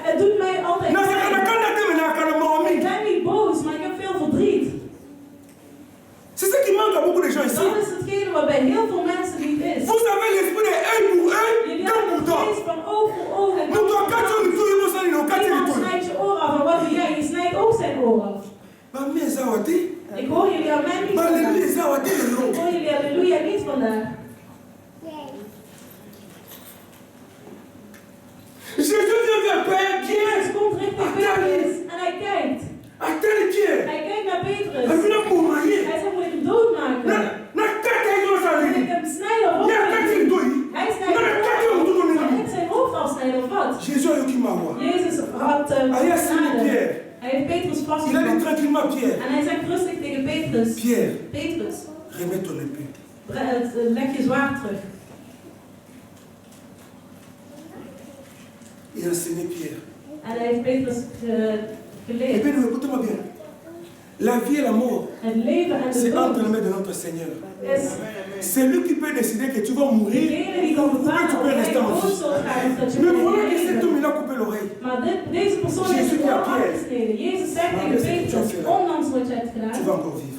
het doet mij altijd ik ben niet boos, maar ik heb veel verdriet. C'est ce qui manque à beaucoup de gens ici. Dat is hetgene wat bij heel veel mensen niet is. Vous avez l'esprit de œil pour œil, dent pour dent. Van oog voor oog en iemand snijdt je oor af en wat doe jij? Je snijdt ook zijn oor af. Ik hoor jullie amen niet vandaag. Ik hoor jullie halleluja niet vandaag. Jezus komt richting Petrus en hij kijkt. Hij kijkt naar Petrus. Hij zegt, moet ik hem doodmaken? Moet ik hem snijden of wat? Hij snijdt moet ik zijn hoofd afsnijden of wat? Jezus had genade. Hij heeft Il a dit tranquillement Pierre. En hij zegt rustig tegen Petrus. Pierre. Petrus. Remets ton épée. Leg je zwaard terug. Il a enseigné Pierre. En hij heeft Petrus geleerd. Eh bien, écoutez-moi bien. La vie et la mort, c'est entre les mains de notre Seigneur. C'est lui qui peut décider que tu vas mourir ou que tu peux rester en vie. Mais voilà que cet homme, il a coupé l'oreille. Jésus dit à Pierre, tu vas encore vivre.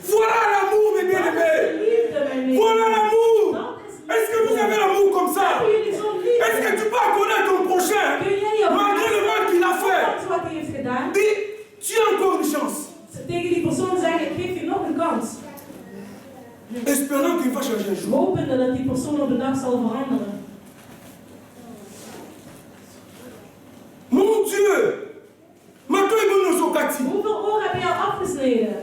Voilà l'amour, mes bien-aimés. Voilà l'amour. Est-ce que vous avez l'amour comme ça? Est-ce que tu peux connaître ton prochain malgré le mal qu'il a fait? Dis, tu as encore une chance. Tegen die persoon zeggen, ik geef je nog een kans. Espérant qu'il va changer un jour. Hopende dat die persoon op de dag zal veranderen. Mon Dieu! Hoeveel oren heb je al afgesneden?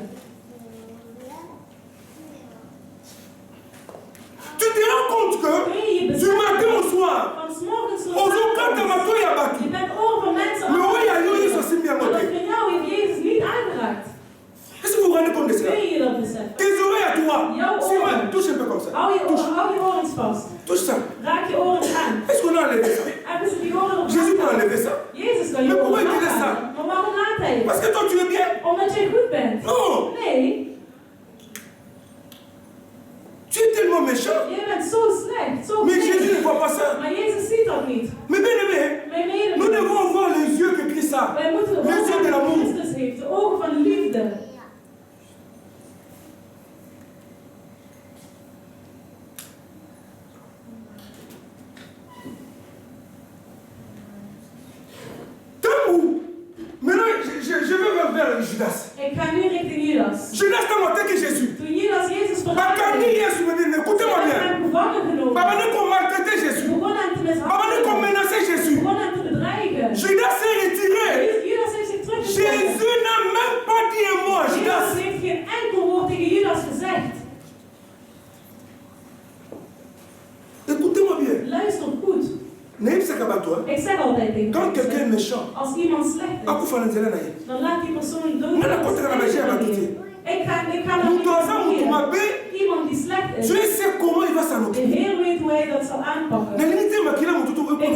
Tu te rends compte que du matin au soir, aux occasions de ma foi, il y a battu. Mais oui, il y a eu une société bien montée. Est-ce que vous vous rendez compte de cela? Tes oreilles à toi. C'est vrai, touche un peu comme ça. Touche ça. Est-ce qu'on a enlevé ça? Jésus peut enlever ça. Mais pourquoi il te laisse ça? Parce que toi tu es bien. Non. Tu es tellement méchant. Mais Jésus ne voit pas ça. Mais bien aimé, nous devons avoir les yeux que Christ a. Les yeux de l'amour. Maintenant, je vais vers Judas. Judas t'a montré que Jésus. Écoutez-moi bien. Papa ne qu'on maltraiter Jésus. Papa ne qu'on menacer Jésus. Judas s'est retiré. Jésus n'a même pas dit un mot à Judas. Écoutez-moi bien. Quand quelqu'un est méchant, dan laat die persoon dood. Iemand die slecht is. Je sais comment il va s'en De occuper. Heer weet hoe hij dat zal aanpakken. Ik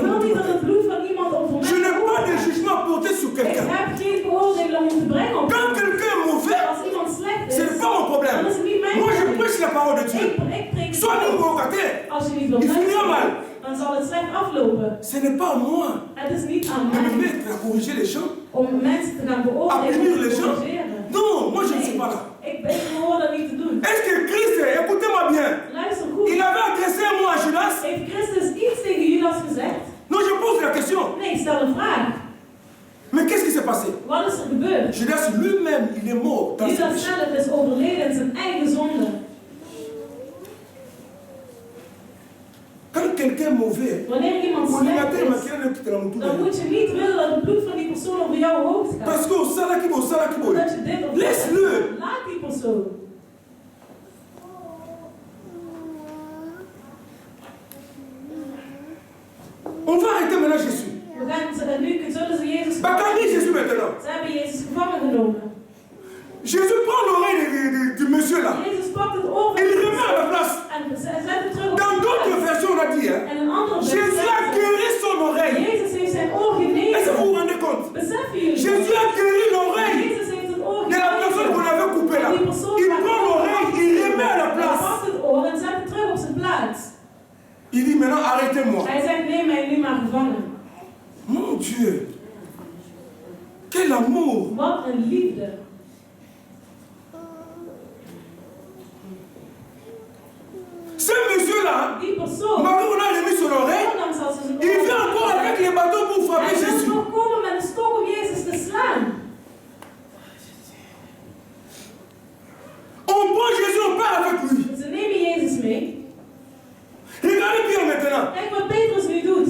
wil niet dat het bloed van iemand over mij Je n'ai pas de wordt. jugement à porter sur Ik quelqu'un. heb geen beoordeling om te brengen op Quand quelqu'un est mauvais, als iemand slecht ce is. n'est pas mon problème. Dan is het niet mijn Moi, je probleem. prêche la parole de Dieu. Ik preek het Sois non woord. provocateur. Als je niet wilt Il finira mal. luisteren, dan zal het slecht aflopen. Ce n'est pas à moi Het is niet aan de me mij mettre à corriger les gens, om mensen te gaan à beoordelen punir en les te gens. corrigeren. Non, moi je ne suis pas là. Ik behoor dat niet te doen. Est-ce que Christ, écoutez-moi bien, Luister goed. il avait adressé un mot à Judas? Heeft Christus iets tegen Judas gezegd? Non, je pose la question. Nee, ik stel een vraag. Mais qu'est-ce qui s'est passé? Wat is er gebeurd? Judas lui-même, il est mort dans ses Judas péchés. zelf is overleden in zijn eigen zonde. Quand quelqu'un est mauvais, Wanneer iemand on slecht est is, dan moet je niet willen dat het bloed van die persoon over jouw hoofd gaat. parce que au salakibo, Dat je dit op laisse-le. Laat die persoon. On va arrêter maintenant Jésus. Nu zullen ze Jezus Bakani Jésus maintenant. Ze hebben Jezus gevangen genomen. Jésus prend l'oreille du monsieur là. Jezus pakt het oor Il le remet à la place. en zet het terug op Dans zijn d'autres plaats. versions, on a dit, hein, En een andere Jésus a guéri son oreille. Jezus heeft zijn oor Est-ce que vous genezen. vous rendez compte? Beseffen jullie? Jésus a guéri l'oreille Jezus heeft het oor de la personne qu'on avait coupée là. Il prend l'oreille, il remet à la Hij place. pakt het oor en zet het terug op zijn plaats. Il dit maintenant arrêtez-moi. Hij zegt neem mij nu maar gevangen. Mon Dieu. Quel amour. Wat een liefde. Ce monsieur-là, Die persoon. malgré qu'on a remis son oreille, Ondanks dat ze zijn il oor vient encore avec les bâtons pour frapper Hij wil Jésus. nog komen met een stok om Jezus te slaan. On prend Jésus, on part avec lui. Ze nemen Jezus mee. Regardez bien maintenant. Kijk wat Petrus nu doet.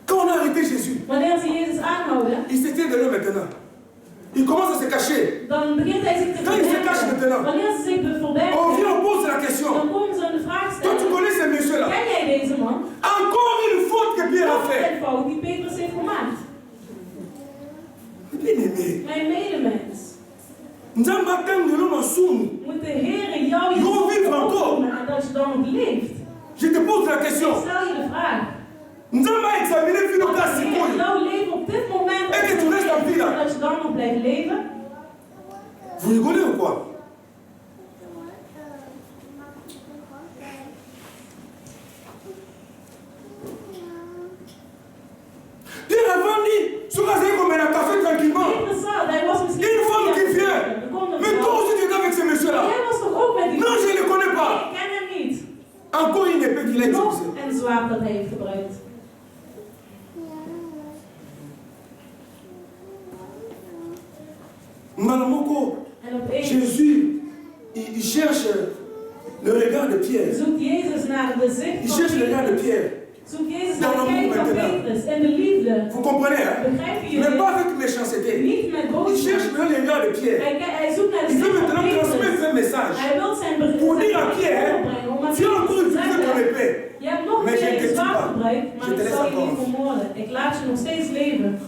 Quand on a arrêté Jésus, Wanneer ze Jezus aanhouden, il s'était de l'eau maintenant. Il commence à se cacher. dan begint hij zich te Quand il se cache verbergen. maintenant, Wanneer ze zich on verbergen, vient, on pose la question. dan komen ze een vraag Toi, tu stellen. connais ce monsieur-là. Ken jij deze man? Encore une faute que Pierre a Nog fait. een fout die Petrus heeft gemaakt. Mijn medemens. Moet de Heer jou openen en dat je dan nog leeft? Je te pose la question. Ik stel je de vraag. Als jouw leven op dit moment dat je dan nog blijft leven? Vous rigolez ou quoi? Pierre avant dit, sur la scène comme un café tranquillement. Une femme qui vient. Mais toi aussi tu es avec ces messieurs-là. Non, je ne les connais pas. Encore une épée qu'il a utilisée. En zwaard dat hij heeft gebruikt. Malamoko, Jésus, il cherche le regard de Pierre. Zoekt Jezus naar de zicht il cherche le regard de Pierre. Zoekt Jezus naar de kijk van Petrus en de liefde. Vous comprenez, hein? Begrijp je? Mais pas avec méchanceté. Niet met boosheid. Il cherche le regard de Pierre. Hij zoekt naar de il zicht veut van maintenant Petrus. transmettre un message. Hij wil zijn bericht pour dire à Pierre, tu as encore utilisé ton épée. Je hebt nog mais meer je je ne zwaard pas. gebruikt, maar ik zal je niet vermoorden. Ik laat je nog steeds leven.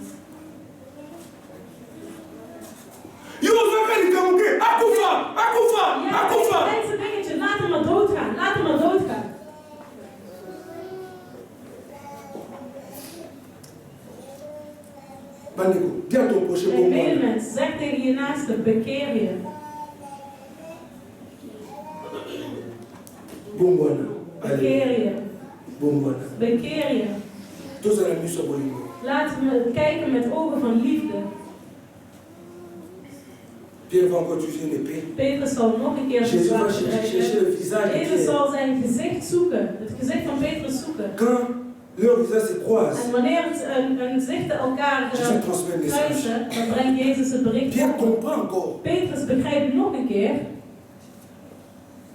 Akufa. Mensen dingetje, laat hem maar doodgaan. Laat hem maar doodgaan. Bandeko, dis à ton prochain bon medemens, zeg tegen je naaste, bekeer je. Bongwana. Bekeer je. Bongwana. Bekeer je. Laten we kijken met ogen van liefde. Pierre va encore utiliser une épée. Petrus zal nog een keer Jésus va chercher le visage de Jezus zal zijn gezicht zoeken, het gezicht van Petrus zoeken. Quand leur visage se croise, en wanneer hun gezichten elkaar kruisen, dan brengt Jezus het bericht. Pierre comprend encore. Petrus begrijpt nog een keer.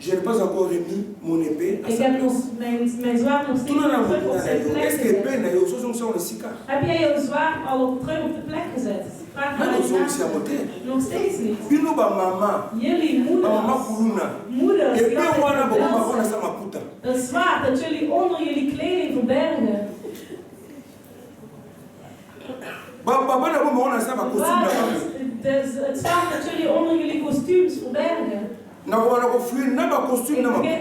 Je n'ai pas encore remis mon épée à ik heb nog mijn zwaard nog steeds terug op zijn plek gezet. Heb jij jouw zwaard al terug op de plek gezet? Vraag maar nog steeds niet. Jullie moeders dat zwaard dat jullie onder jullie kleding verbergen. Het zwaard dat jullie onder jullie kostuums verbergen.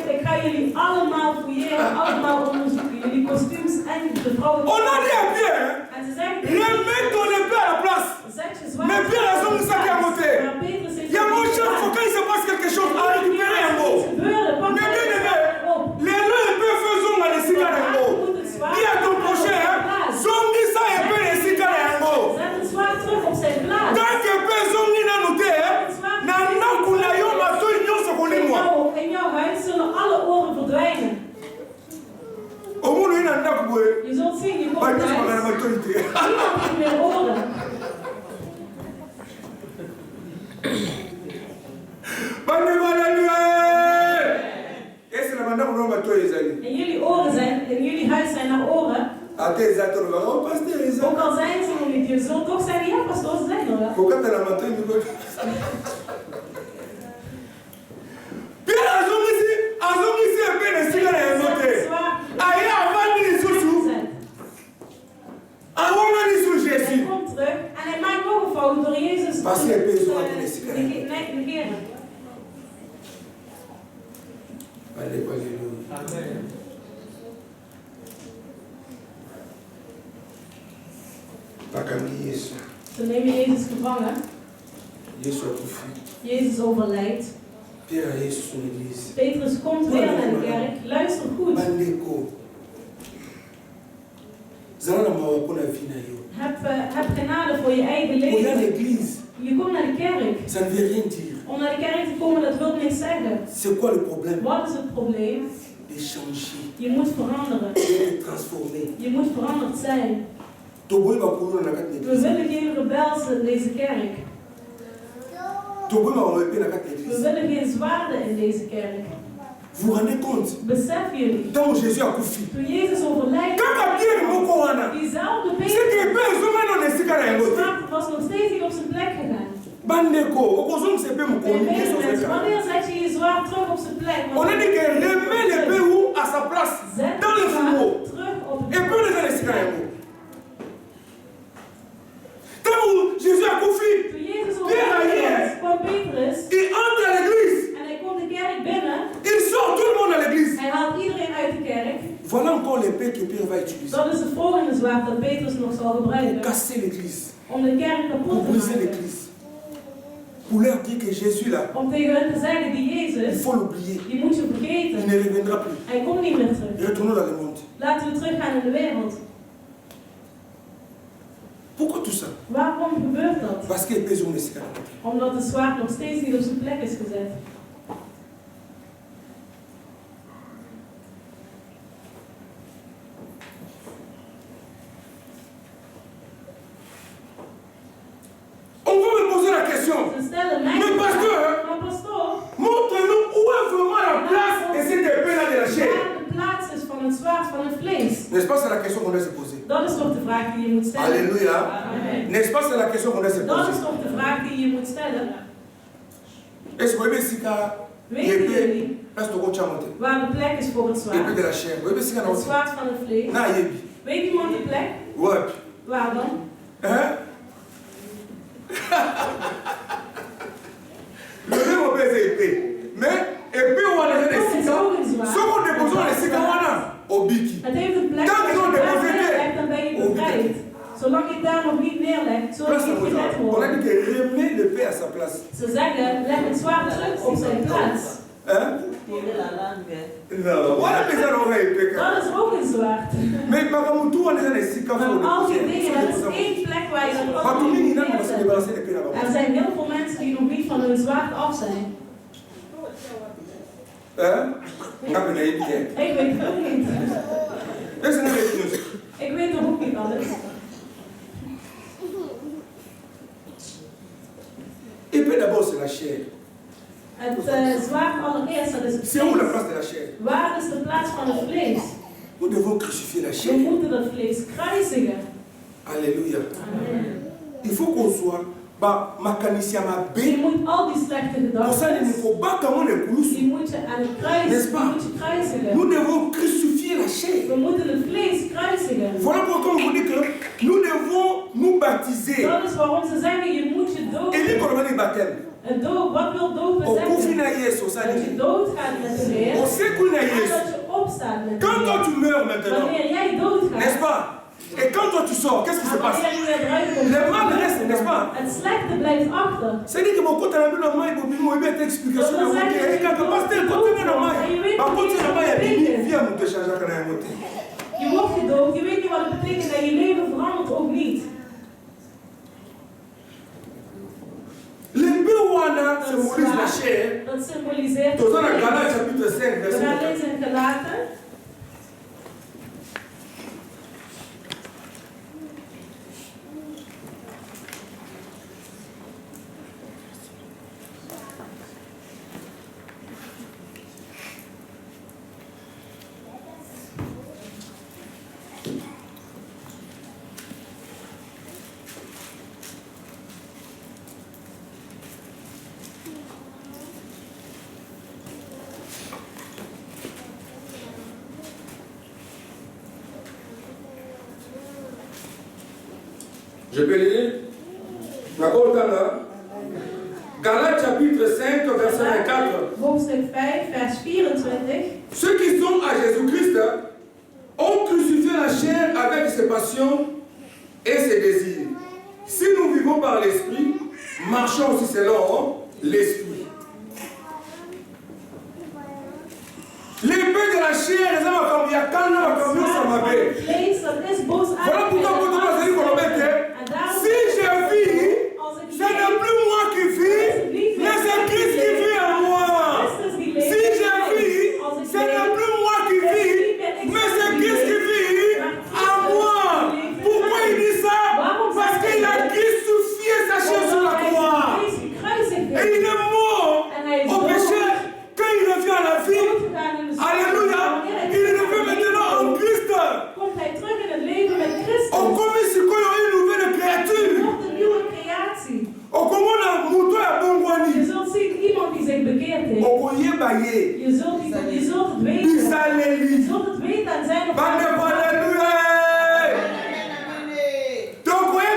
Ik ga jullie allemaal fouilleren, allemaal onderzoeken. Jullie kostuums en de vrouwen. On a dit à Pierre, remets ton épée à la place. Mais Pierre a son sac à monter. Il y a mon chef, il faut qu'il se passe quelque chose à récupérer un mot. Mais bien aimé, les deux épées faisons dans les cigares un mot. Dis à ton prochain, zongi ça épée les cigares un mot. Tant que épée zongi n'a noté, n'a kuna yo mato inyo sokoli moi. In jouw huis zullen alle oren verdwijnen. Je zult zien, je komt thuis. Niemand heeft meer oren. En jullie oren zijn, in jullie huis zijn er oren. Ook al zijn ze nog niet, je zult toch zijn, ja pastoor, ze zijn er wel. Hij komt terug en hij maakt nog een fout door Jezus te negeren. Ze nemen Jezus gevangen. Jezus overlijdt. Petrus komt weer naar de kerk. Luister goed. Heb genade voor je eigen leven. Je komt naar de kerk. Om naar de kerk te komen, dat wil niks zeggen. Wat is het probleem? Je moet veranderen. Je moet veranderd zijn. We willen geen rebels in deze kerk. We willen geen zwaarden in deze kerk. Vous vous rendez compte? Besef jullie? Quand Jésus a couffé. Toen Jezus overlijdt. Diezelfde Petrus was nog steeds niet op zijn plek gegaan. Wanneer zet je je zwaard terug op zijn plek? On a dit que remets l'épée où à sa place dans le fourreau. Et puis les Quand Jésus a couffé. zal gebruiken. Pour casser l'église. Om de kerk kapot Pour te briser maken. l'église. Pour leur dire que Jésus là, Om tegen hen te zeggen, die il Jezus, faut l'oublier. die moet je Il vergeten. ne reviendra plus. Hij komt niet meer terug. Et retournons dans le monde. Laten we teruggaan in de wereld. Pourquoi tout ça? Waarom gebeurt dat? Parce qu'il pèse on les Omdat de zwaard nog steeds niet op zijn plek is gezet. On va me poser la question. Ze stellen mij Mais pasteur, maar pastoor, montre-nous où est vraiment la place et cette épée là de la chair. waar de plaats is van het zwaard van het vlees. N'est-ce pas, c'est la question qu'on doit se poser. Dat is toch de vraag die je moet stellen. Alléluia. Amen. N'est-ce pas, c'est la question qu'on doit se Dat is poser. toch de vraag die je moet stellen. Est-ce que vous voyez si Weten jullie place de Rocha monte? waar de plek is voor het Épée zwaard? de la chair. Vous voyez si Het zwaard van het vlees. Na yebi. Weet iemand de plek? Ouais. Waar dan? Hein? Le même obèse épée. Mais épée ou on est les sika. Ce qu'on dépose dans les sika wana. Obiki. Het heeft een plek Tant als qu'ils ont je daar déposé neerlegt, dan ben je bevrijd. Zolang je daar nog niet neerlegt, zul je Place niet gered on a worden. dit que remet l'épée à sa place. Ze zeggen, leg het zwaard terug op zijn plaats. Hein? Non, on a besoin d'oreille épée. Dat is ook een zwaard. Mais par contre, tout on est dans les sika. Maar al die dingen, dat is één plek waar je dan allemaal niet neerzet. Er zijn heel veel mensen die nog niet van hun zwaard af zijn. Hein? Ik Ik weet het ook niet. Dat is een beetje. Ik weet toch ook niet alles. Épée d'abord c'est la chair. Het zwaard allereerst, dat is het C'est où la vlees. place de la chair? Waar is de plaats van het vlees? Nous devons crucifier la We chair. moeten dat vlees kruisigen. Alléluia. Amen. Il faut qu'on soit mécanicien Je moet al die slechte pour ça il gedachten, ne faut pas comment les coulous. die moet je aan het N'est-ce kruis, pas? die moet je kruisigen. Nous devons crucifier la chair. We moeten het vlees kruisigen. Voilà pourquoi on vous dit que nous devons nous baptiser. Dat is waarom ze zeggen, je moet je dood. Et lui, comment on baptême? Een dood, wat wil dood Au betekenen? confiner Yesu, ça Dat je dit. doodgaat met de Heer. On sait qu'on a En Yesu. dat je opstaat met de Quand toi Heer. tu meurs maintenant, Wanneer jij doodgaat. n'est-ce pas? Et quand toi tu sors, qu'est-ce qui se En passe? wanneer je weer eruit komt. Le mal reste, n'est-ce pas? Het slechte blijft achter. C'est-à-dire que mon côté a vu normal, il faut bien explication de mon côté. Et quand tu passes tel côté normal, par contre c'est normal, il y a des vies à mon changer quand on a monté. Je wordt gedood, je weet niet wat het betekent en je leven verandert ook niet. L'épée ouana symbolise la chair. Dat symboliseert Dans het un vlees. Galates chapitre 5, We verset gaan 4. lezen in Galaten. Je peux lire? D'accord, là. Galates chapitre 5, verset 24. Hoofdstuk 5, vers 24. Ceux qui sont à Jésus-Christ ont crucifié la chair avec ses passions et ses désirs. Si nous vivons par l'esprit, marchons aussi selon l'esprit. L'épée de la chair, les hommes il y a quand même un camion sur ma baie. Voilà pourquoi quand on va dire si je vis, ce n'est plus moi qui vis, mais c'est Christ qui vit en moi. Si je vis, ce n'est plus moi qui vis, mais c'est Christ qui vit en moi. Pourquoi il dit ça? Parce qu'il a crucifié sa chair sur la croix. Et il est mort au péché. Quand il revient à la vie, alléluia, il revient maintenant en Christ. On commence une nouvelle créature. On commence à monter à Bongwani. Je zult zien iemand die zich bekeerd heeft. On connaît bailler. Je zult het weten. Je zult het weten aan zijn of Alléluia. Donc, vous voyez,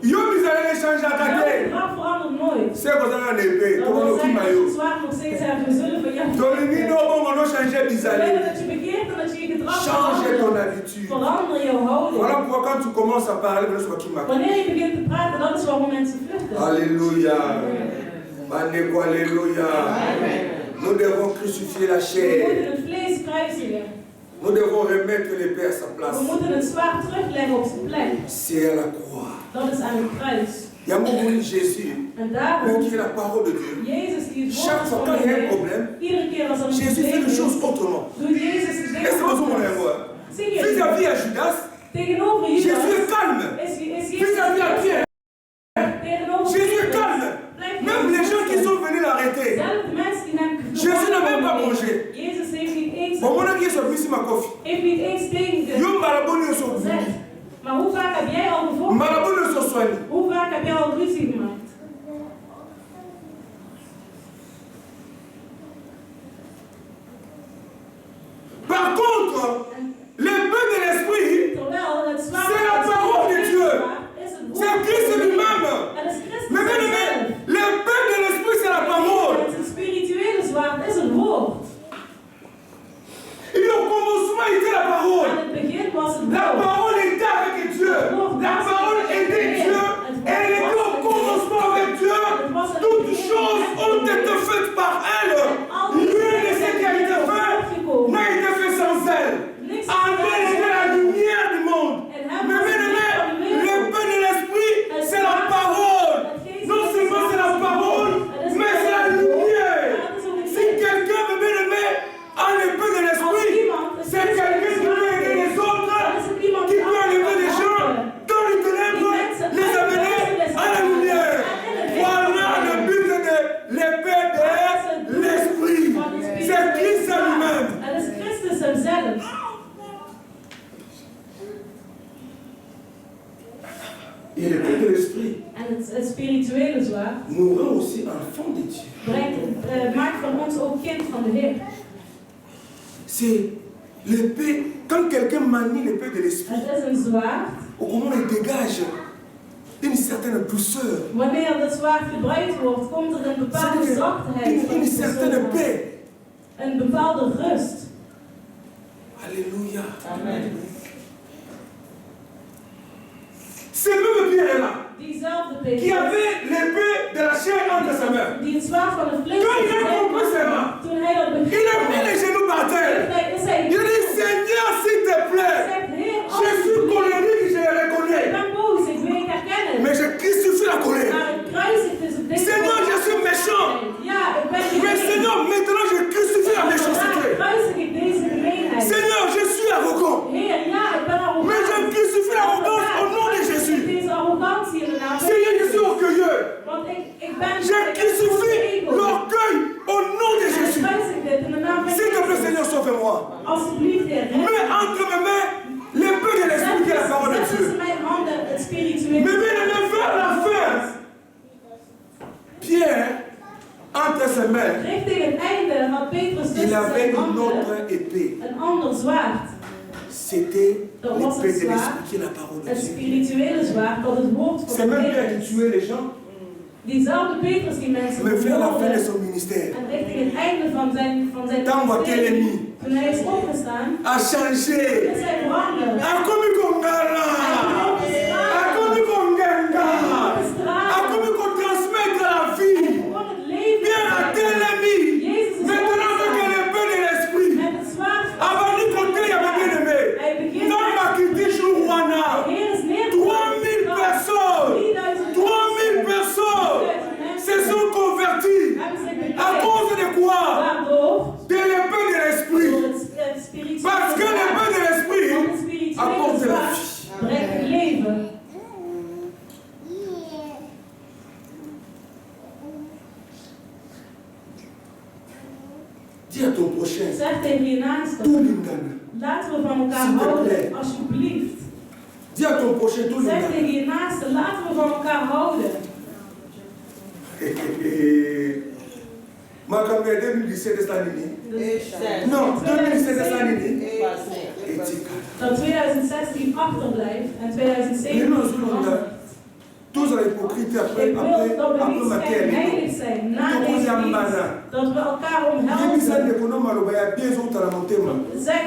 Yo bizarre changer à tête. C'est comme ça on est payé. Comment on dit maillot. Dans le nid, on changer bizarre. Verander jouw houding. Voilà pourquoi quand tu commences à parler, wanneer je begint te praten, dat is waarom mensen vluchten. Alléluia. Alléluia. Nous devons crucifier la chair. We moeten het vlees kruisigen. Nous devons remettre l'épée à sa place. We moeten het zwaard terugleggen op zijn plek. C'est à la croix. Dat is aan het kruis. Il y a un moment où Jésus, qui est la parole de Dieu, chaque fois quand il y a un problème, Jésus fait les choses autrement. Est-ce que vous comprenez moi? Vis-à-vis à Judas, Jésus est calme. Vis-à-vis à Pierre, Jésus est calme. Même les gens qui sont venus l'arrêter, Jésus n'a même pas mangé. Bon, mon ami est sorti sur ma coffre. Yo maraboni est sorti. Maar hoe vaak heb jij al gevochten? Hoe vaak heb jij al ruzie gemaakt? Par contre, l'épée de l'esprit, c'est la parole de Dieu. C'est Christ lui-même. Mais bien aimé, l'épée de l'esprit, c'est la parole. Het spirituele zwaard is het woord. Et au commencement était la parole. La parole était avec Dieu. La parole était Dieu. Elle était au commencement avec Dieu. Toutes choses ont été faites par elle. Rien de ce qui a été fait n'a été fait sans elle. En elle était la lumière du monde. Mais bien aimé, l'épée de l'esprit, c'est la parole. Non seulement c'est la parole, mais c'est la lumière. Si quelqu'un veut bien aimer en l'épée de l'esprit, c'est quelqu'un qui peut aider les autres, qui peut enlever les gens dans les ténèbres, les amener à la lumière. Voilà le but de l'épée de l'esprit. C'est Christ lui-même. Et l'épée de l'esprit nous rend aussi enfants de Dieu. Maakt van ons ook kind van de Heer. C'est l'épée, quand quelqu'un manie l'épée de l'esprit, au moment où il dégage une certaine douceur, wanneer dat zwaard gebruikt wordt, komt er een bepaalde zachtheid, une certaine paix, een bepaalde rust. Alléluia. Amen. C'est même Pierre-là qui Petrus, avait l'épée de la chair entre ses mains. die het zwaard van het vlees Quand il a compris cela, il a mis les genoux par terre. Il a dit, Seigneur, s'il te plaît, je suis colérique, je le reconnais. Mais je crucifie la colère. Seigneur, je suis méchant. Mais Seigneur, maintenant je crucifie la méchanceté. Seigneur, je suis arrogant. Mais je crucifie l'arrogance au nom de Jésus. Seigneur, je suis orgueilleux. Je crucifie l'orgueil au nom de Jésus. S'il te plaît, Seigneur, sauve-moi. Mets entre mes mains l'épée de l'esprit qui est la parole de Dieu. Mais bien, vers la fin, Pierre, entre ses mains, il avait une autre épée. C'était l'épée de l'esprit qui est la parole de Dieu. C'est même Pierre qui tuait les gens. Diezelfde Petrus die mensen Mais vers la fin de son ministère, en richting het einde van zijn ministerie, toen hij is opgestaan, a changé. is hij veranderd. A komi kongala, a komi kongenga, a komi ko transmettre la vie. Bien à tel ami. Maintenant que l'épée de l'esprit, avant de compter, il y avait bien aimé. Non, ma quitté jour Rwanda. 3000 personnes. 3000 personnes se sont converties. À cause de quoi? De l'épée de l'esprit. Parce que l'épée de l'esprit apporte la vie. Dis à ton prochain. Tout l'ingane. Laten we van elkaar houden, alsjeblieft. Dis à ton prochain, tout zeg tegen je naaste, laten we van elkaar houden. Maar kan je 2017 staan niet? Non, 2017 staan niet. Dat 2016 achterblijft en 2017 verandert. Tous les hypocrites après ma heilig zijn na deze dienst, dat we elkaar omhelzen. Zeg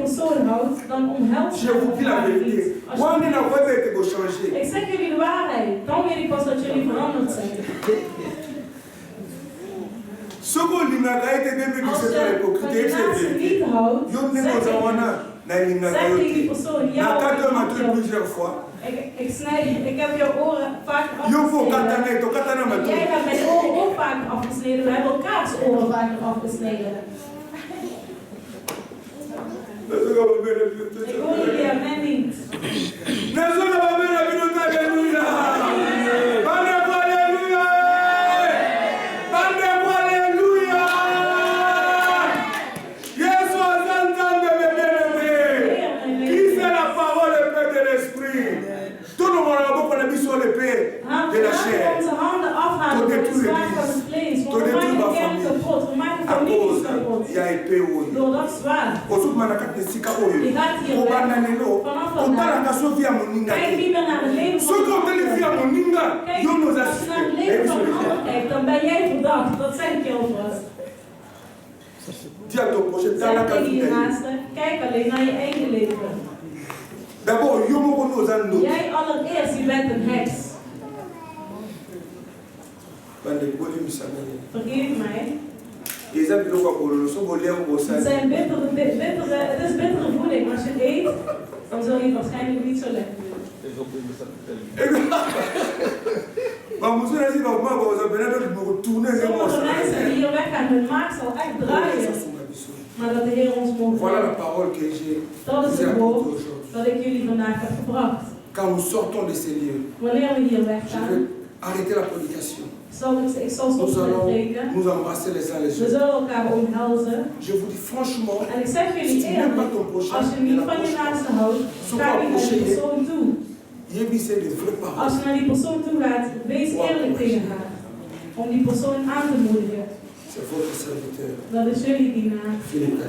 persoon houdt, dan omhelst je vous dis la vérité. Ik zeg jullie de waarheid. Dan weet ik pas dat jullie veranderd zijn. Als je van mensen niet houdt, zeg tegen die persoon, ja, ik heb jouw oren vaak afgesneden. Jij hebt mijn oren ook vaak afgesneden. We hebben elkaars oren vaker afgesneden. Ik hoor jullie amen niet. De la chair. Onze handen afhalen van het zwaard van het vlees. Want we maken de kerk kapot. We maken families kapot. Door dat zwaard. Je gaat hier weg. Vanaf vandaag. Kijk niet meer naar het leven van de ander. Kijk, als je naar het leven van de ander kijkt, dan ben jij verdacht. Dat zeg ik je alvast. Zeg tegen je naaste, kijk alleen naar je eigen leven. Jij allereerst, je bent een heks. Vergeef mij. Het is bittere voeding. Als je eet, dan zul je het waarschijnlijk niet zo lekker doen. Sommige mensen die hier weggaan, hun maag zal echt draaien. Maar dat de Heer ons mogen. Dat is het woord dat ik jullie vandaag heb gebracht. Wanneer we hier weggaan, arrêter la prédication. Ik zal stoppen preken. Nous embrasser les uns les autres. We zullen elkaar omhelzen. Je vous dis franchement, en ik zeg jullie eerlijk, als je niet van je naaste houdt, ga niet naar die persoon toe. Als je naar die persoon toe gaat, wees eerlijk tegen haar. Om die persoon aan te moedigen. Dat is jullie dienaar. Philippe.